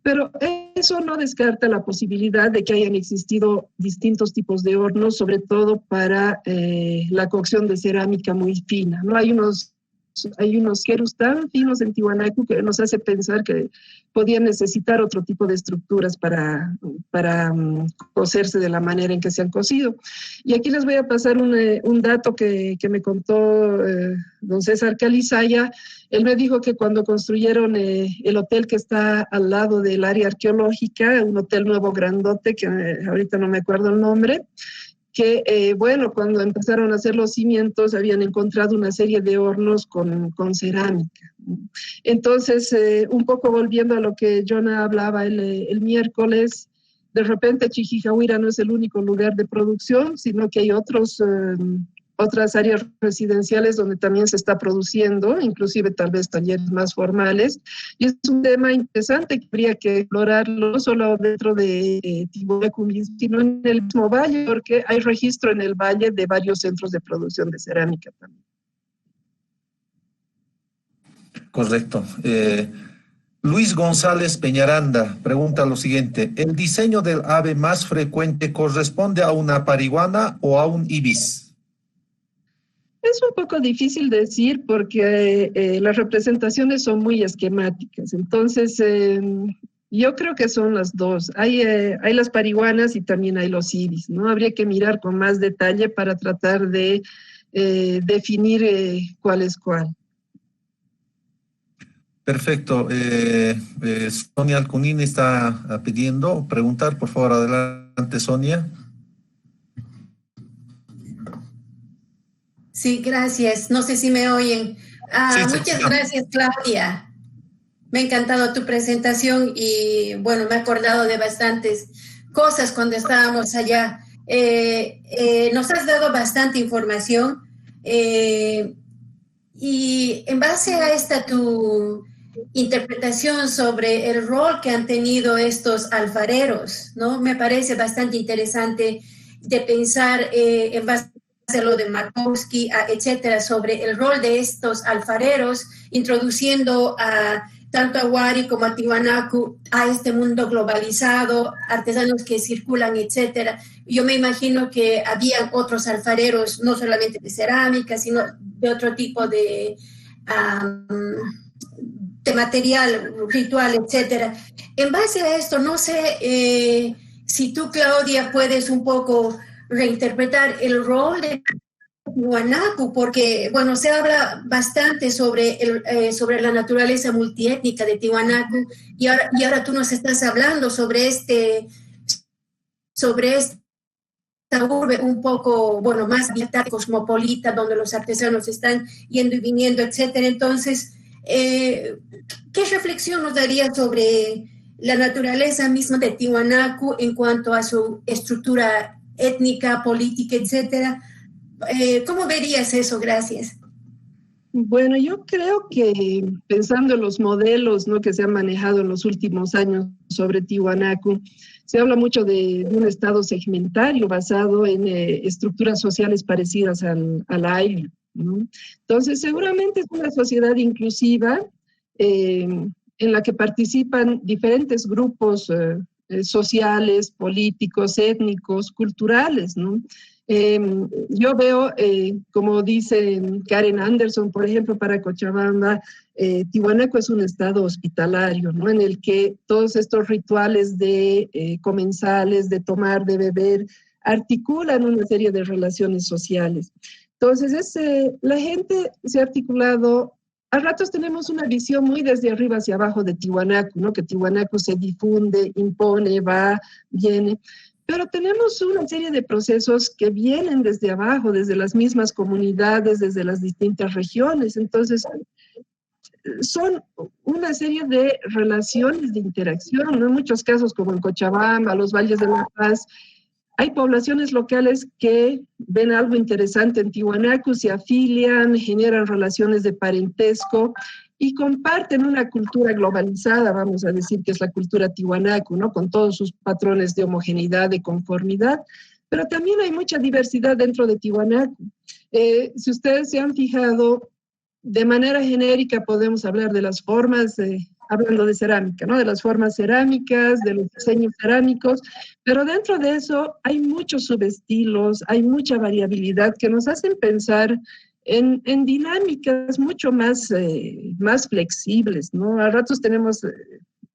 Pero eso no descarta la posibilidad de que hayan existido distintos tipos de hornos, sobre todo para la cocción de cerámica muy fina, ¿no? Hay unos querus tan finos en Tiwanaku que nos hace pensar que podían necesitar otro tipo de estructuras para cocerse de la manera en que se han cocido. Y aquí les voy a pasar un dato que me contó don César Calizaya. Él me dijo que cuando construyeron el hotel que está al lado del área arqueológica, un hotel nuevo grandote, que ahorita no me acuerdo el nombre, que, bueno, cuando empezaron a hacer los cimientos habían encontrado una serie de hornos con cerámica. Entonces, un poco volviendo a lo que Jonah hablaba el miércoles, de repente Chichijahuira no es el único lugar de producción, sino que hay otras áreas residenciales donde también se está produciendo, inclusive tal vez talleres más formales. Y es un tema interesante que habría que explorarlo no solo dentro de Tiwanaku, sino en el mismo valle, porque hay registro en el valle de varios centros de producción de cerámica también. Correcto. Luis González Peñaranda pregunta lo siguiente. ¿El diseño del ave más frecuente corresponde a una pariguana o a un ibis? Es un poco difícil decir porque las representaciones son muy esquemáticas. Entonces, yo creo que son las dos. Hay las pariguanas y también hay los ibis, ¿no? Habría que mirar con más detalle para tratar de definir cuál es cuál. Perfecto. Sonia Alcunini está pidiendo preguntar. Por favor, adelante, Sonia. Sí, gracias. No sé si me oyen. Muchas gracias, Claudia. Me ha encantado tu presentación y, bueno, me he acordado de bastantes cosas cuando estábamos allá. Nos has dado bastante información y en base a esta tu interpretación sobre el rol que han tenido estos alfareros, ¿no? Me parece bastante interesante de pensar en base a lo de Markowski, etcétera, sobre el rol de estos alfareros, introduciendo tanto a Wari como a Tiwanaku a este mundo globalizado, artesanos que circulan, etcétera. Yo me imagino que había otros alfareros, no solamente de cerámica, sino de otro tipo de material, ritual, etcétera. En base a esto, no sé si tú, Claudia, puedes un poco reinterpretar el rol de Tiwanaku, porque, bueno, se habla bastante sobre la naturaleza multiétnica de Tiwanaku y ahora tú nos estás hablando sobre esta urbe un poco, bueno, más abierta, cosmopolita, donde los artesanos están yendo y viniendo, etcétera. Entonces, ¿qué reflexión nos daría sobre la naturaleza misma de Tiwanaku en cuanto a su estructura étnica, política, etcétera? ¿Cómo verías eso? Gracias. Bueno, yo creo que pensando en los modelos, ¿no?, que se han manejado en los últimos años sobre Tiwanaku, se habla mucho de un estado segmentario basado en estructuras sociales parecidas al AIL, ¿no? Entonces, seguramente es una sociedad inclusiva en la que participan diferentes grupos sociales, políticos, étnicos, culturales, ¿no? Yo veo, como dice Karen Anderson, por ejemplo, para Cochabamba, Tiwanaku es un estado hospitalario, ¿no?, en el que todos estos rituales de comensales, de tomar, de beber, articulan una serie de relaciones sociales. Entonces, la gente se ha articulado. A ratos tenemos una visión muy desde arriba hacia abajo de Tiwanaku, ¿no?, que Tiwanaku se difunde, impone, va, viene. Pero tenemos una serie de procesos que vienen desde abajo, desde las mismas comunidades, desde las distintas regiones. Entonces, son una serie de relaciones de interacción, ¿no? En muchos casos, como en Cochabamba, los valles de La Paz, hay poblaciones locales que ven algo interesante en Tiwanaku, se afilian, generan relaciones de parentesco y comparten una cultura globalizada, vamos a decir, que es la cultura Tiwanaku, ¿no?, con todos sus patrones de homogeneidad, de conformidad, pero también hay mucha diversidad dentro de Tiwanaku. Si ustedes se han fijado, de manera genérica podemos hablar de las formas, hablando de cerámica, ¿no?, de las formas cerámicas, de los diseños cerámicos, pero dentro de eso hay muchos subestilos, hay mucha variabilidad que nos hacen pensar en dinámicas mucho más flexibles, ¿no? A ratos tenemos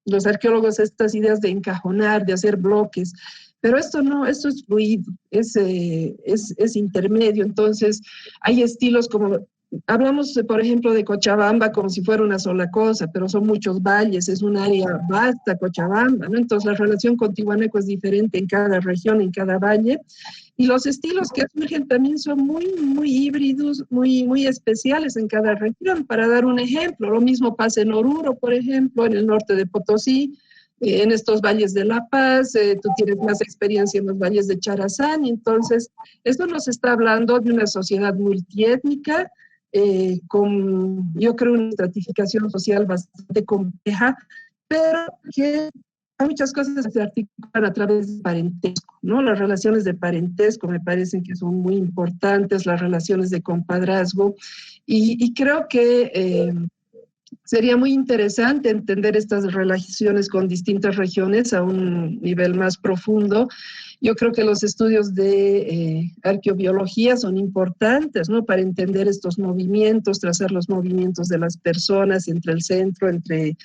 los arqueólogos estas ideas de encajonar, de hacer bloques, pero esto no, esto es fluido, es intermedio. Entonces hay estilos como, hablamos por ejemplo de Cochabamba como si fuera una sola cosa, pero son muchos valles, es un área vasta Cochabamba, ¿no? Entonces la relación con Tiwanaku es diferente en cada región, en cada valle. Y los estilos que surgen también son muy híbridos, muy especiales en cada región. Para dar un ejemplo, lo mismo pasa en Oruro, por ejemplo, en el norte de Potosí, en estos valles de La Paz, tú tienes más experiencia en los valles de Charazán. Entonces, esto nos está hablando de una sociedad multiétnica, con, yo creo, una estratificación social bastante compleja, pero que hay muchas cosas que se articulan a través de parentesco, ¿no? Las relaciones de parentesco me parecen que son muy importantes, las relaciones de compadrazgo, y creo que sería muy interesante entender estas relaciones con distintas regiones a un nivel más profundo. Yo creo que los estudios de arqueobiología son importantes, ¿no?, para entender estos movimientos, trazar los movimientos de las personas entre el centro, entre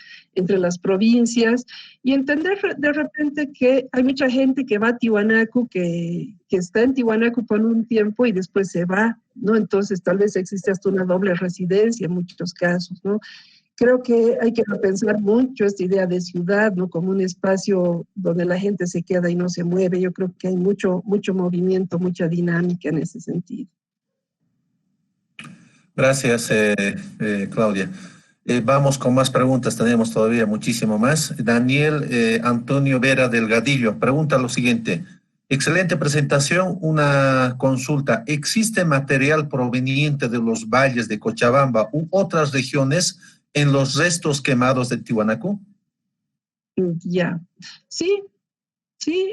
las provincias, y entender de repente que hay mucha gente que va a Tiwanaku, que está en Tiwanaku por un tiempo y después se va, ¿no? Entonces tal vez existe hasta una doble residencia en muchos casos, ¿no? Creo que hay que repensar mucho esta idea de ciudad, ¿no?, como un espacio donde la gente se queda y no se mueve. Yo creo que hay mucho movimiento, mucha dinámica en ese sentido. Gracias, Claudia. Vamos con más preguntas, tenemos todavía muchísimo más. Daniel Antonio Vera Delgadillo pregunta lo siguiente. Excelente presentación, una consulta. ¿Existe material proveniente de los valles de Cochabamba u otras regiones en los restos quemados de Tiwanaku? Ya, sí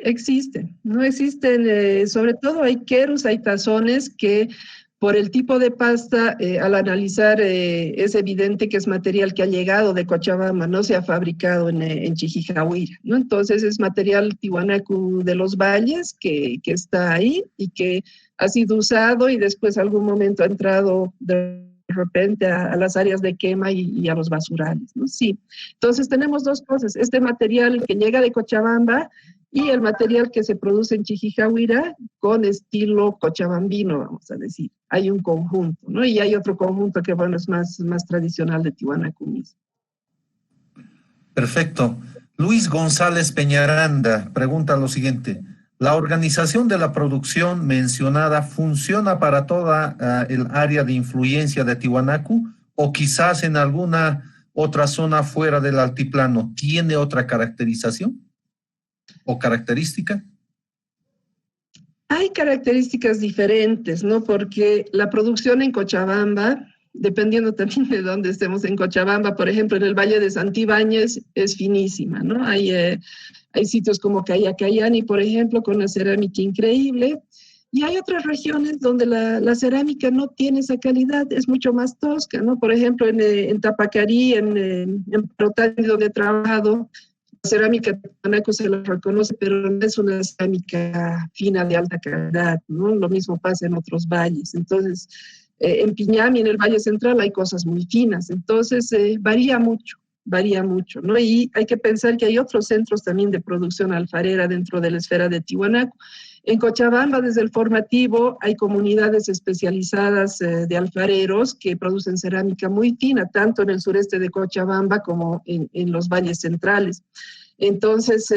existen. No existen, sobre todo hay querus, hay tazones que por el tipo de pasta, al analizar, es evidente que es material que ha llegado de Cochabamba, no se ha fabricado en Chijijahuira, ¿no? Entonces es material Tiwanaku de los valles que está ahí y que ha sido usado y después algún momento ha entrado de repente a las áreas de quema y a los basurales, ¿no? Sí. Entonces tenemos dos cosas, este material que llega de Cochabamba y el material que se produce en Chijijahuira con estilo cochabambino, vamos a decir. Hay un conjunto, ¿no? Y hay otro conjunto que, bueno, es más tradicional de Tiwanaku mismo. Perfecto. Luis González Peñaranda pregunta lo siguiente. ¿La organización de la producción mencionada funciona para toda el área de influencia de Tiwanaku o quizás en alguna otra zona fuera del altiplano? ¿Tiene otra caracterización o característica? Hay características diferentes, ¿no? Porque la producción en Cochabamba dependiendo también de dónde estemos. En Cochabamba, por ejemplo, en el Valle de Santibáñez es finísima, ¿no? Hay sitios como Cayacayani, por ejemplo, con una cerámica increíble. Y hay otras regiones donde la cerámica no tiene esa calidad, es mucho más tosca, ¿no? Por ejemplo, en Tapacarí, en Protani, donde he trabajado, la cerámica de Tiwanaku se la reconoce, pero no es una cerámica fina de alta calidad, ¿no? Lo mismo pasa en otros valles. Entonces, en Piñami, en el Valle Central, hay cosas muy finas. Entonces, varía mucho, ¿no? Y hay que pensar que hay otros centros también de producción alfarera dentro de la esfera de Tiwanaku. En Cochabamba, desde el formativo, hay comunidades especializadas de alfareros que producen cerámica muy fina, tanto en el sureste de Cochabamba como en los valles centrales. Entonces,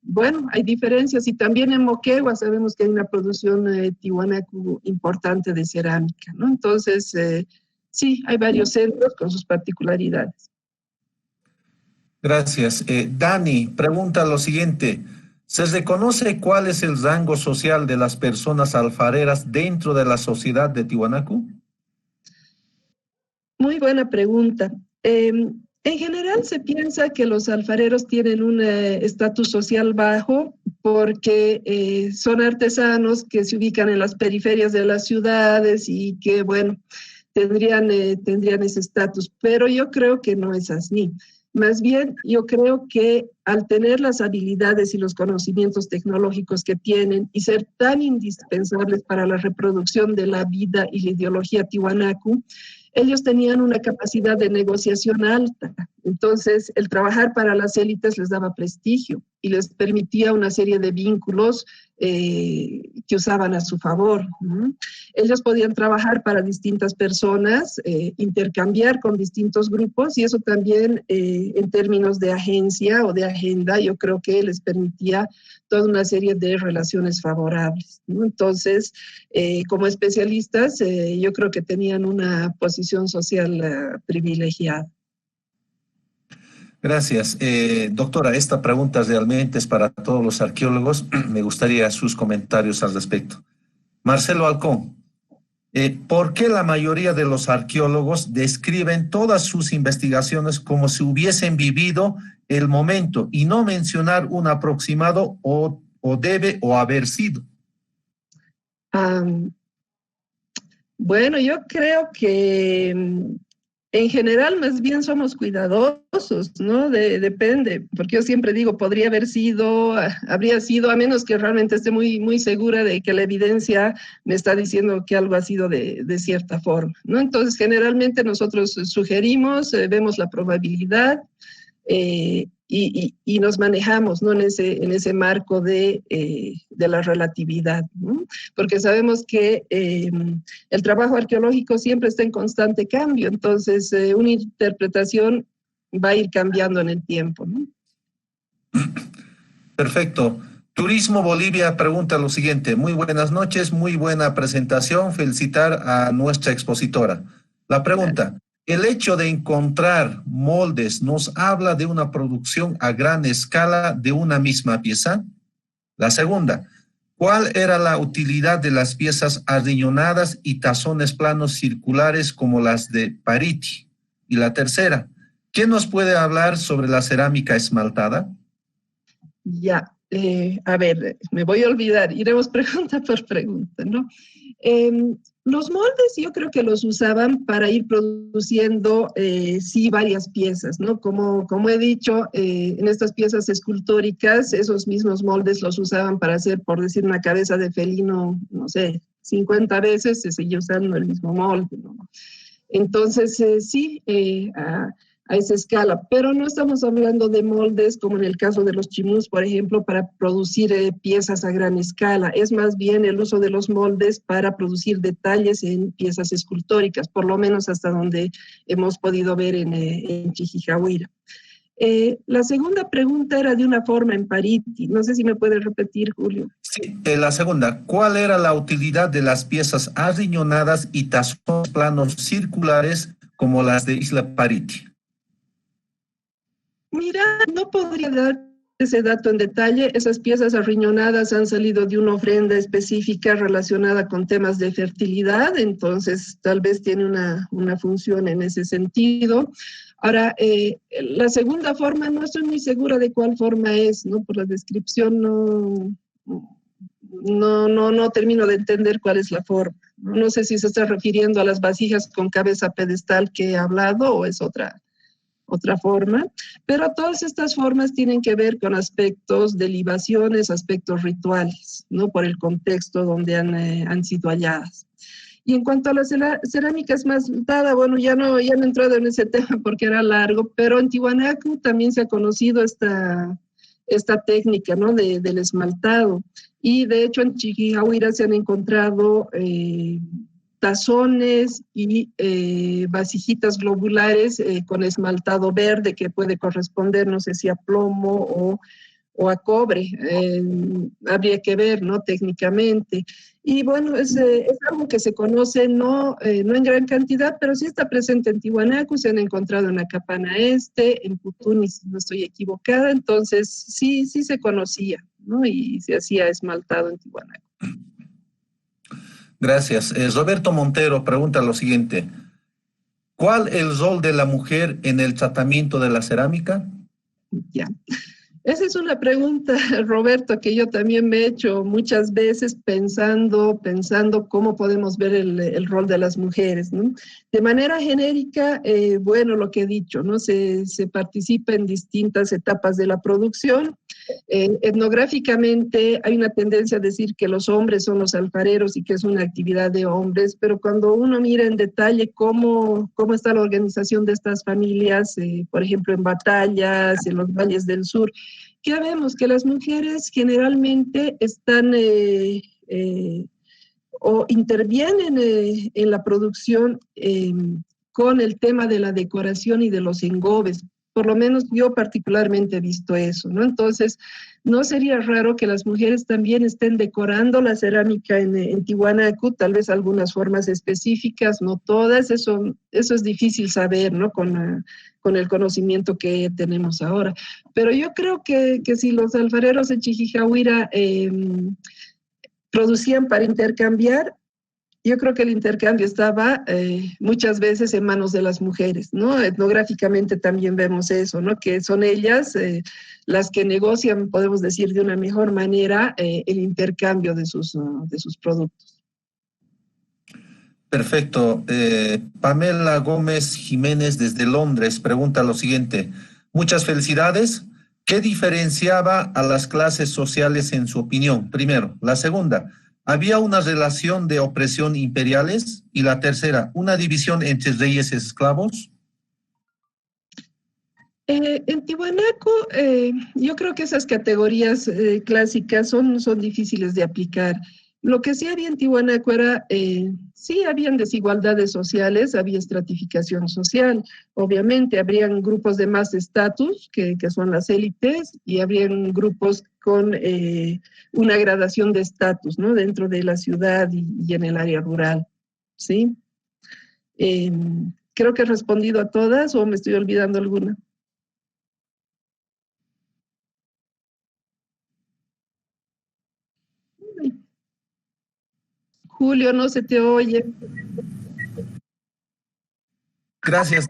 bueno, hay diferencias. Y también en Moquegua sabemos que hay una producción Tiwanaku importante de cerámica, ¿no? Entonces, sí, hay varios centros con sus particularidades. Gracias. Dani, pregunta lo siguiente. ¿Se reconoce cuál es el rango social de las personas alfareras dentro de la sociedad de Tiwanaku? Muy buena pregunta. En general se piensa que los alfareros tienen un estatus social bajo porque son artesanos que se ubican en las periferias de las ciudades y que, bueno, tendrían ese estatus. Pero yo creo que no es así. Más bien, yo creo que al tener las habilidades y los conocimientos tecnológicos que tienen y ser tan indispensables para la reproducción de la vida y la ideología Tiwanaku, ellos tenían una capacidad de negociación alta. Entonces, el trabajar para las élites les daba prestigio y les permitía una serie de vínculos que usaban a su favor, ¿no? Ellos podían trabajar para distintas personas, intercambiar con distintos grupos, y eso también en términos de agencia o de agenda, yo creo que les permitía toda una serie de relaciones favorables, ¿no? Entonces, como especialistas, yo creo que tenían una posición social privilegiada. Gracias. Doctora, esta pregunta realmente es para todos los arqueólogos. Me gustaría sus comentarios al respecto. Marcelo Alcón, ¿por qué la mayoría de los arqueólogos describen todas sus investigaciones como si hubiesen vivido el momento y no mencionar un aproximado o debe o haber sido? Bueno, yo creo que en general, más bien somos cuidadosos, ¿no? Depende, porque yo siempre digo, podría haber sido, habría sido, a menos que realmente esté muy, muy segura de que la evidencia me está diciendo que algo ha sido de cierta forma, ¿no? Entonces, generalmente nosotros sugerimos, vemos la probabilidad y nos manejamos, ¿no? En ese marco de la relatividad, ¿no? Porque sabemos que el trabajo arqueológico siempre está en constante cambio, entonces una interpretación va a ir cambiando en el tiempo, ¿no? Perfecto. Turismo Bolivia pregunta lo siguiente. Muy buenas noches, muy buena presentación. Felicitar a nuestra expositora. La pregunta, ¿el hecho de encontrar moldes nos habla de una producción a gran escala de una misma pieza? La segunda, ¿cuál era la utilidad de las piezas arriñonadas y tazones planos circulares como las de Pariti? Y la tercera, ¿qué nos puede hablar sobre la cerámica esmaltada? Ya, a ver, me voy a olvidar, iremos pregunta por pregunta, ¿no? Los moldes yo creo que los usaban para ir produciendo, sí, varias piezas, ¿no? Como he dicho, en estas piezas escultóricas, esos mismos moldes los usaban para hacer, por decir, una cabeza de felino, no sé, 50 veces se seguía usando el mismo molde, ¿no? Entonces, sí, a esa escala, pero no estamos hablando de moldes como en el caso de los chimús, por ejemplo, para producir piezas a gran escala. Es más bien el uso de los moldes para producir detalles en piezas escultóricas, por lo menos hasta donde hemos podido ver en Chichicahuira. La segunda pregunta era de una forma en Pariti. No sé si me puede repetir, Julio. Sí, la segunda, ¿cuál era la utilidad de las piezas arriñonadas y tazones planos circulares como las de Isla Pariti? Mira, no podría dar ese dato en detalle. Esas piezas arriñonadas han salido de una ofrenda específica relacionada con temas de fertilidad, entonces tal vez tiene una función en ese sentido. Ahora, la segunda forma, no estoy muy segura de cuál forma es, ¿no? Por la descripción no termino de entender cuál es la forma. No sé si se está refiriendo a las vasijas con cabeza pedestal que he hablado o es otra forma, pero todas estas formas tienen que ver con aspectos de libaciones, aspectos rituales, ¿no? Por el contexto donde han sido halladas. Y en cuanto a la cerámica esmaltada, bueno, ya no he entrado en ese tema porque era largo, pero en Tiwanaku también se ha conocido esta técnica, ¿no? Del esmaltado. Y de hecho en Chiquijahuira se han encontrado tazones y vasijitas globulares con esmaltado verde que puede corresponder, no sé si a plomo o a cobre. Habría que ver, ¿no? Técnicamente. Y bueno, es algo que se conoce no en gran cantidad, pero sí está presente en Tiwanaku, se han encontrado en Acapana Este, en Putuni, si no estoy equivocada, entonces sí se conocía, ¿no? Y se hacía esmaltado en Tiwanaku. Gracias. Roberto Montero pregunta lo siguiente. ¿Cuál es el rol de la mujer en el tratamiento de la cerámica? Ya. Esa es una pregunta, Roberto, que yo también me he hecho muchas veces pensando cómo podemos ver el rol de las mujeres, ¿no? De manera genérica, bueno, lo que he dicho, ¿no? Se participa en distintas etapas de la producción. Etnográficamente hay una tendencia a decir que los hombres son los alfareros y que es una actividad de hombres, pero cuando uno mira en detalle cómo está la organización de estas familias, por ejemplo, en batallas, en los valles del sur, ya vemos que las mujeres generalmente están o intervienen en la producción con el tema de la decoración y de los engobes. Por lo menos yo particularmente he visto eso, ¿no? Entonces, no sería raro que las mujeres también estén decorando la cerámica en Tiwanaku, tal vez algunas formas específicas, no todas, eso es difícil saber, ¿no? Con el conocimiento que tenemos ahora. Pero yo creo que si los alfareros en Chiquijahuira producían para intercambiar, yo creo que el intercambio estaba muchas veces en manos de las mujeres, ¿no? Etnográficamente también vemos eso, ¿no? Que son ellas las que negocian, podemos decir de una mejor manera, el intercambio de sus productos. Perfecto. Pamela Gómez Jiménez desde Londres pregunta lo siguiente. Muchas felicidades. ¿Qué diferenciaba a las clases sociales en su opinión? Primero. La segunda. ¿Había una relación de opresión imperiales? Y la tercera, ¿una división entre reyes y esclavos? En Tiwanaku, yo creo que esas categorías clásicas son difíciles de aplicar. Lo que sí había en Tiwanaku era, sí habían desigualdades sociales, había estratificación social. Obviamente, habrían grupos de más estatus, que son las élites, y habrían grupos con una gradación de estatus, ¿no? Dentro de la ciudad y en el área rural, ¿sí? Creo que he respondido a todas o me estoy olvidando alguna. Julio, no se te oye. Gracias.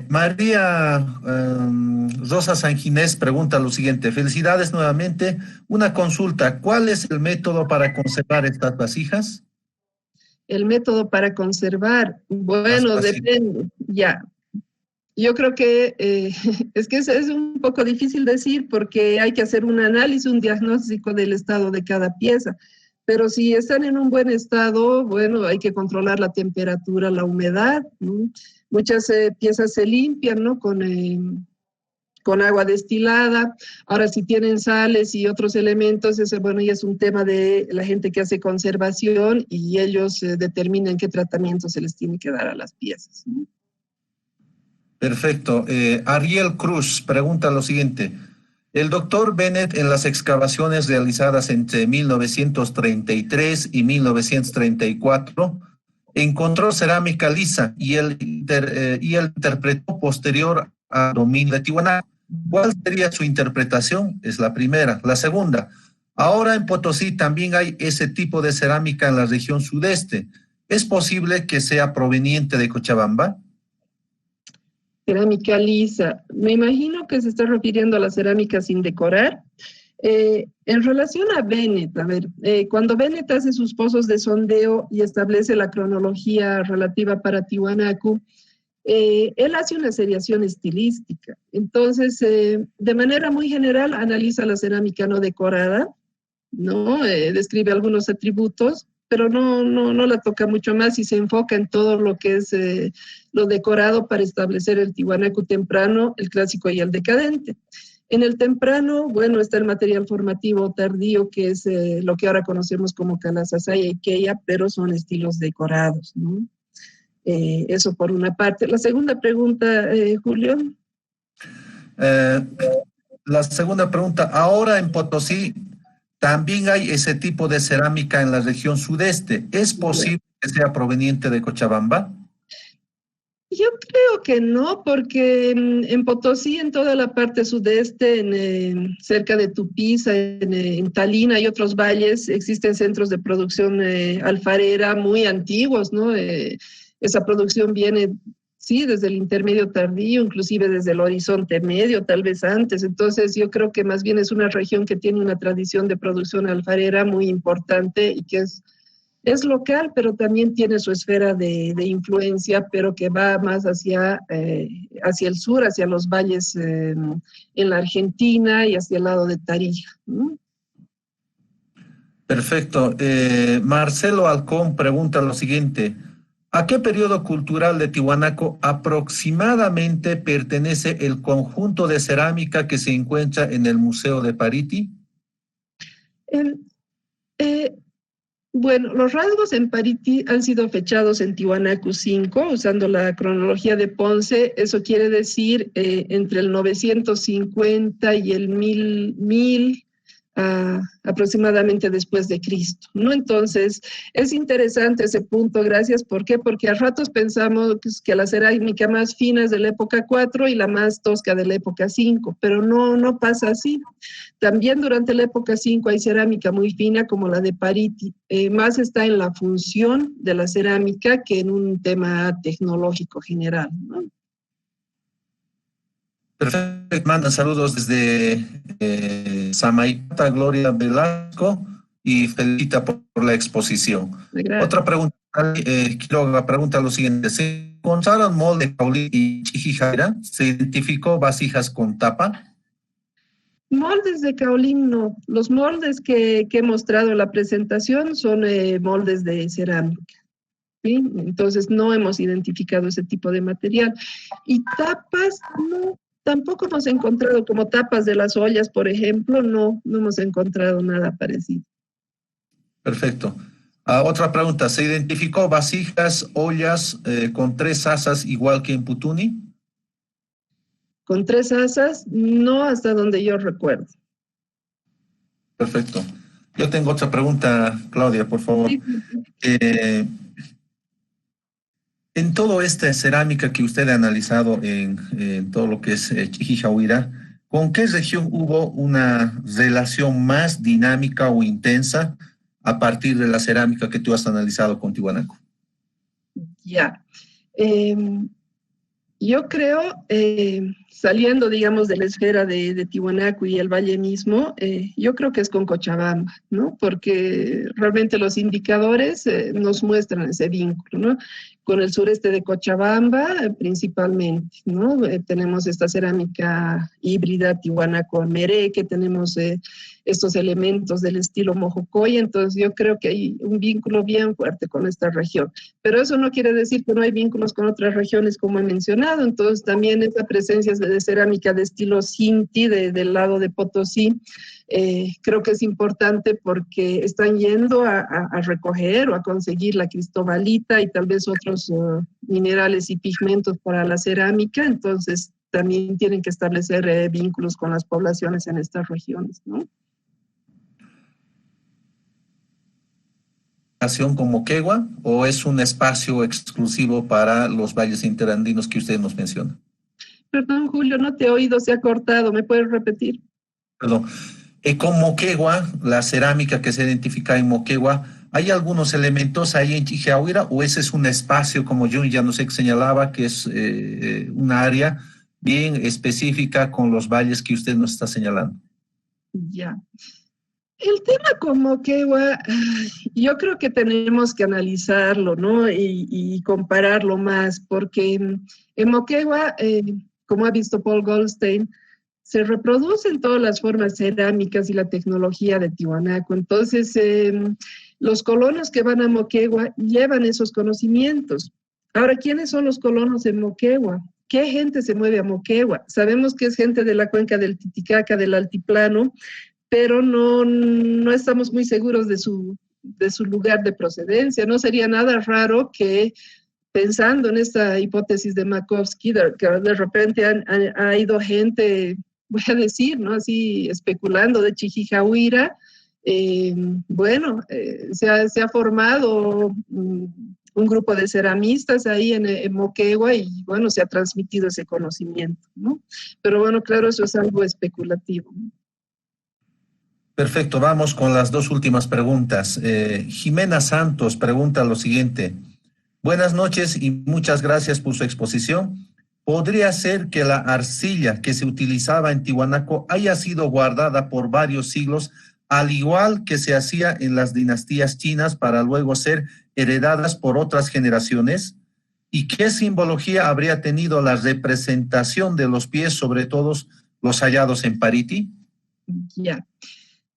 María Rosa Sanginés pregunta lo siguiente. Felicidades nuevamente. Una consulta. ¿Cuál es el método para conservar estas vasijas? El método para conservar. Bueno, depende. Ya. Yo creo que es que es un poco difícil decir porque hay que hacer un análisis, un diagnóstico del estado de cada pieza. Pero si están en un buen estado, bueno, hay que controlar la temperatura, la humedad, ¿no? Muchas piezas se limpian, ¿no? Con agua destilada. Ahora, si tienen sales y otros elementos, ese, bueno, ya es un tema de la gente que hace conservación y ellos determinan qué tratamiento se les tiene que dar a las piezas, ¿no? Perfecto. Ariel Cruz pregunta lo siguiente. El doctor Bennett, en las excavaciones realizadas entre 1933 y 1934, encontró cerámica lisa y él interpretó posterior al dominio de Tiwanaku. ¿Cuál sería su interpretación? Es la primera. La segunda, ahora en Potosí también hay ese tipo de cerámica en la región sudeste. ¿Es posible que sea proveniente de Cochabamba? Cerámica lisa. Me imagino que se está refiriendo a la cerámica sin decorar. En relación a Bennett, a ver, cuando Bennett hace sus pozos de sondeo y establece la cronología relativa para Tiwanaku, él hace una seriación estilística. Entonces, de manera muy general, analiza la cerámica no decorada, ¿no? Describe algunos atributos, pero no la toca mucho más y se enfoca en todo lo que es lo decorado para establecer el Tiwanaku temprano, el clásico y el decadente. En el temprano, bueno, está el material formativo tardío, que es lo que ahora conocemos como Kalasasaya y Keya, pero son estilos decorados, ¿no? Eso por una parte. La segunda pregunta, Julio. La segunda pregunta, ahora en Potosí también hay ese tipo de cerámica en la región sudeste. ¿Es posible que sea proveniente de Cochabamba? Yo creo que no, porque en Potosí, en toda la parte sudeste, cerca de Tupiza, en Talina y otros valles, existen centros de producción alfarera muy antiguos, ¿no? Esa producción viene, sí, desde el intermedio tardío, inclusive desde el horizonte medio, tal vez antes. Entonces, yo creo que más bien es una región que tiene una tradición de producción alfarera muy importante y que es local, pero también tiene su esfera de influencia, pero que va más hacia el sur, hacia los valles en la Argentina y hacia el lado de Tarija. ¿No? Perfecto. Marcelo Alcón pregunta lo siguiente. ¿A qué periodo cultural de Tiwanaku aproximadamente pertenece el conjunto de cerámica que se encuentra en el Museo de Pariti? Bueno, los rasgos en Pariti han sido fechados en Tiwanaku 5, usando la cronología de Ponce. Eso quiere decir entre el 950 y el 1000 aproximadamente después de Cristo, ¿no? Entonces, es interesante ese punto, gracias. ¿Por qué? Porque a ratos pensamos que la cerámica más fina es de la época 4 y la más tosca de la época 5, pero no pasa así. También durante la época 5 hay cerámica muy fina como la de Pariti. Más está en la función de la cerámica que en un tema tecnológico general, ¿no? Perfecto, manda saludos desde Samaipata, Gloria Velasco, y felicita por la exposición. Gracias. Otra pregunta, Quiroga pregunta lo siguiente. ¿Se encontraron molde de Caulín y Chijijaira? ¿Se identificó vasijas con tapa? Moldes de Caolín no. Los moldes que he mostrado en la presentación son moldes de cerámica, ¿sí? Entonces no hemos identificado ese tipo de material. Y tapas, no. Tampoco hemos encontrado como tapas de las ollas, por ejemplo, no hemos encontrado nada parecido. Perfecto. Otra pregunta, ¿se identificó vasijas, ollas con 3 asas igual que en Putuni? Con 3 asas, no hasta donde yo recuerdo. Perfecto. Yo tengo otra pregunta, Claudia, por favor. Sí. En todo esta cerámica que usted ha analizado en todo lo que es Chijijahuira, ¿con qué región hubo una relación más dinámica o intensa a partir de la cerámica que tú has analizado con Tiwanaku? Ya. Yo creo, saliendo, digamos, de la esfera de Tiwanaku y el valle mismo, yo creo que es con Cochabamba, ¿no? Porque realmente los indicadores nos muestran ese vínculo, ¿no? Con el sureste de Cochabamba, principalmente, ¿no? Tenemos esta cerámica híbrida Tiwanaku-Mere, que tenemos estos elementos del estilo Mojocoy, entonces yo creo que hay un vínculo bien fuerte con esta región. Pero eso no quiere decir que no hay vínculos con otras regiones, como he mencionado. Entonces también esa presencia de cerámica de estilo Sinti del lado de Potosí, creo que es importante porque están yendo a recoger o a conseguir la cristobalita y tal vez otros minerales y pigmentos para la cerámica. Entonces también tienen que establecer vínculos con las poblaciones en estas regiones, ¿no? ¿Con Moquegua o es un espacio exclusivo para los valles interandinos que usted nos menciona? Perdón, Julio, no te he oído, se ha cortado. ¿Me puedes repetir? Perdón. Con Moquegua, la cerámica que se identifica en Moquegua, ¿hay algunos elementos ahí en Chijahuira o ese es un espacio, como yo ya no sé qué señalaba, que es una área bien específica con los valles que usted nos está señalando? Ya. El tema con Moquegua, yo creo que tenemos que analizarlo, ¿no? Y compararlo más, porque en Moquegua, como ha visto Paul Goldstein, se reproducen todas las formas cerámicas y la tecnología de Tiwanaku. Entonces, los colonos que van a Moquegua llevan esos conocimientos. Ahora, ¿quiénes son los colonos en Moquegua? ¿Qué gente se mueve a Moquegua? Sabemos que es gente de la cuenca del Titicaca, del altiplano, pero no estamos muy seguros de su lugar de procedencia. No sería nada raro que, pensando en esta hipótesis de Makovsky, que de repente ha ido gente, voy a decir, ¿no? Así especulando de Chijijahuira, se ha formado un grupo de ceramistas ahí en Moquegua y, bueno, se ha transmitido ese conocimiento, ¿no? Pero, bueno, claro, eso es algo especulativo, ¿no? Perfecto, vamos con las dos últimas preguntas. Jimena Santos pregunta lo siguiente. Buenas noches y muchas gracias por su exposición. ¿Podría ser que la arcilla que se utilizaba en Tiwanaku haya sido guardada por varios siglos, al igual que se hacía en las dinastías chinas para luego ser heredadas por otras generaciones? ¿Y qué simbología habría tenido la representación de los pies, sobre todo los hallados en Pariti? Ya.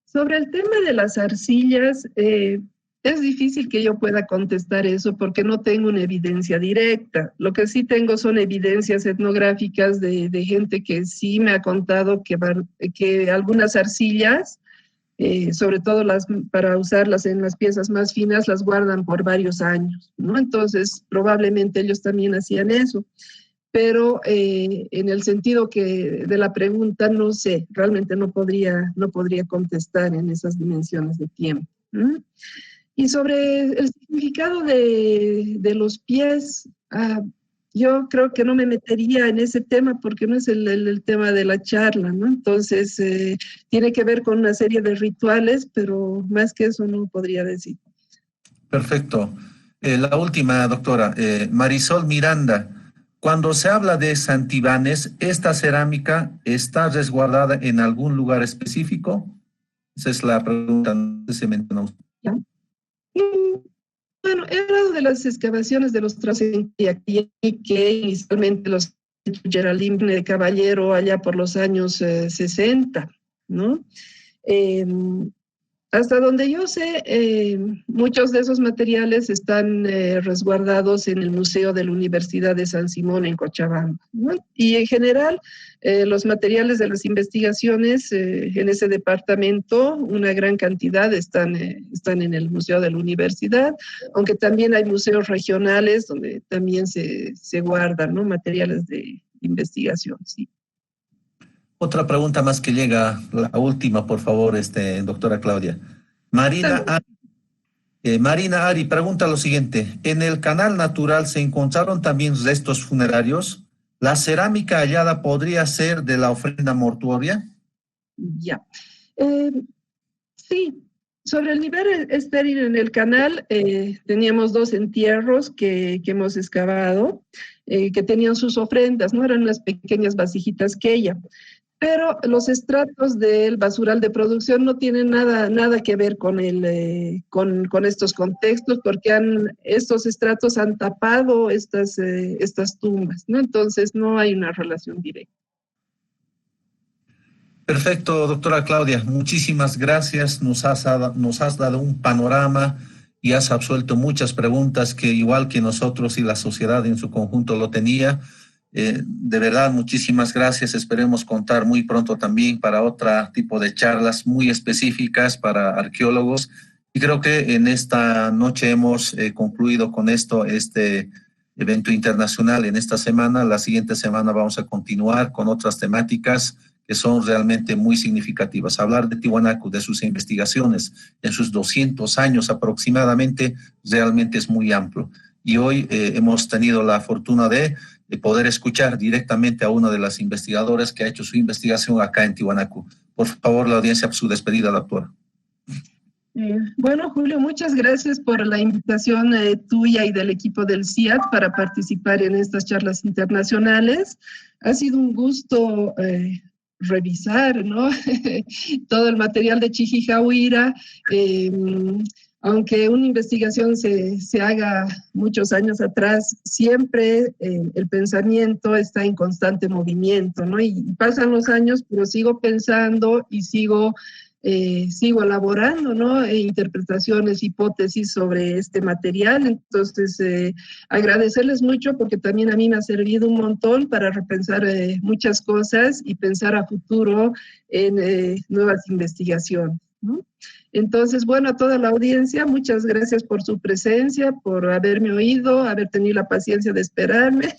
Sobre el tema de las arcillas, es difícil que yo pueda contestar eso porque no tengo una evidencia directa. Lo que sí tengo son evidencias etnográficas de gente que sí me ha contado que algunas arcillas, sobre todo para usarlas en las piezas más finas, las guardan por varios años, ¿no? Entonces, probablemente ellos también hacían eso. Pero en el sentido de la pregunta, no sé, realmente no podría contestar en esas dimensiones de tiempo. Y sobre el significado de los pies, yo creo que no me metería en ese tema porque no es el tema de la charla, ¿no? Entonces, tiene que ver con una serie de rituales, pero más que eso no podría decir. Perfecto. La última, doctora, Marisol Miranda. Cuando se habla de Santibanes, ¿esta cerámica está resguardada en algún lugar específico? Esa es la pregunta que se mencionó. ¿Ya? Bueno, he hablado de las excavaciones de los Trasenquiaqui, que inicialmente los Geraldine de Caballero allá por los años 60, ¿no? Hasta donde yo sé, muchos de esos materiales están resguardados en el Museo de la Universidad de San Simón en Cochabamba, ¿no? Y en general, los materiales de las investigaciones en ese departamento, una gran cantidad están en el Museo de la Universidad, aunque también hay museos regionales donde también se guardan, ¿no? Materiales de investigación, sí. Otra pregunta más que llega, la última, por favor, doctora Claudia. Marina Ari pregunta lo siguiente. ¿En el canal natural se encontraron también restos funerarios? ¿La cerámica hallada podría ser de la ofrenda mortuoria? Ya. Sí. Sobre el nivel estéril en el canal, teníamos 2 entierros que hemos excavado, que tenían sus ofrendas, ¿no? Eran unas pequeñas vasijitas queya. Pero los estratos del basural de producción no tienen nada que ver con estos contextos, porque estos estratos han tapado estas tumbas, ¿no? Entonces no hay una relación directa. Perfecto, doctora Claudia. Muchísimas gracias. Nos has dado un panorama y has absuelto muchas preguntas que igual que nosotros y la sociedad en su conjunto lo tenía. De verdad, muchísimas gracias. Esperemos contar muy pronto también para otro tipo de charlas muy específicas para arqueólogos. Y creo que en esta noche hemos concluido con este evento internacional en esta semana. La siguiente semana vamos a continuar con otras temáticas que son realmente muy significativas. Hablar de Tiwanaku, de sus investigaciones, en sus 200 años aproximadamente, realmente es muy amplio. y hoy hemos tenido la fortuna de poder escuchar directamente a una de las investigadoras que ha hecho su investigación acá en Tiwanaku. Por favor, la audiencia, su despedida, doctora. Bueno, Julio, muchas gracias por la invitación tuya y del equipo del CIAT para participar en estas charlas internacionales. Ha sido un gusto revisar, ¿no? todo el material de Chijijauira. Aunque una investigación se haga muchos años atrás, siempre el pensamiento está en constante movimiento, ¿no? Y pasan los años, pero sigo pensando y sigo elaborando, ¿no? Interpretaciones, hipótesis sobre este material. Entonces, agradecerles mucho porque también a mí me ha servido un montón para repensar muchas cosas y pensar a futuro en nuevas investigaciones, ¿no? Entonces, bueno, a toda la audiencia, muchas gracias por su presencia, por haberme oído, haber tenido la paciencia de esperarme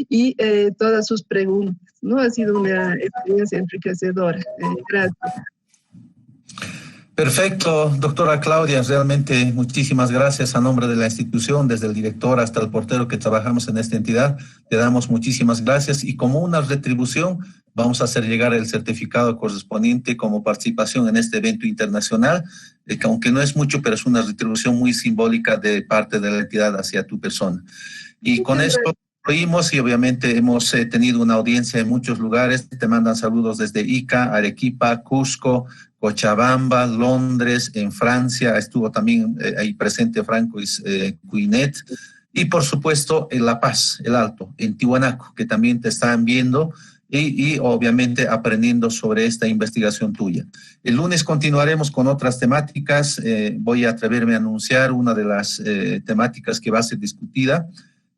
y todas sus preguntas, ¿no? Ha sido una experiencia enriquecedora. Gracias. Perfecto, doctora Claudia, realmente muchísimas gracias a nombre de la institución, desde el director hasta el portero que trabajamos en esta entidad. Te damos muchísimas gracias y como una retribución vamos a hacer llegar el certificado correspondiente como participación en este evento internacional, que aunque no es mucho, pero es una retribución muy simbólica de parte de la entidad hacia tu persona. Y con esto oímos y obviamente hemos tenido una audiencia en muchos lugares. Te mandan saludos desde Ica, Arequipa, Cusco, Cochabamba, Londres, en Francia, estuvo también ahí presente Franco Cuinet, y por supuesto en La Paz, El Alto, en Tiwanaku, que también te están viendo y obviamente aprendiendo sobre esta investigación tuya. El lunes continuaremos con otras temáticas. Voy a atreverme a anunciar una de las temáticas que va a ser discutida.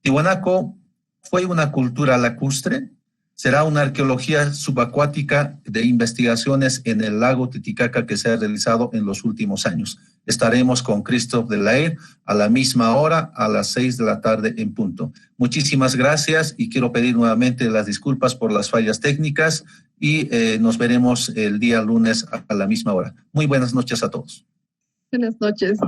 Tiwanaku fue una cultura lacustre. Será una arqueología subacuática de investigaciones en el lago Titicaca que se ha realizado en los últimos años. Estaremos con Christophe Delaire a la misma hora, a las 6 de la tarde en punto. Muchísimas gracias y quiero pedir nuevamente las disculpas por las fallas técnicas y nos veremos el día lunes a la misma hora. Muy buenas noches a todos. Buenas noches.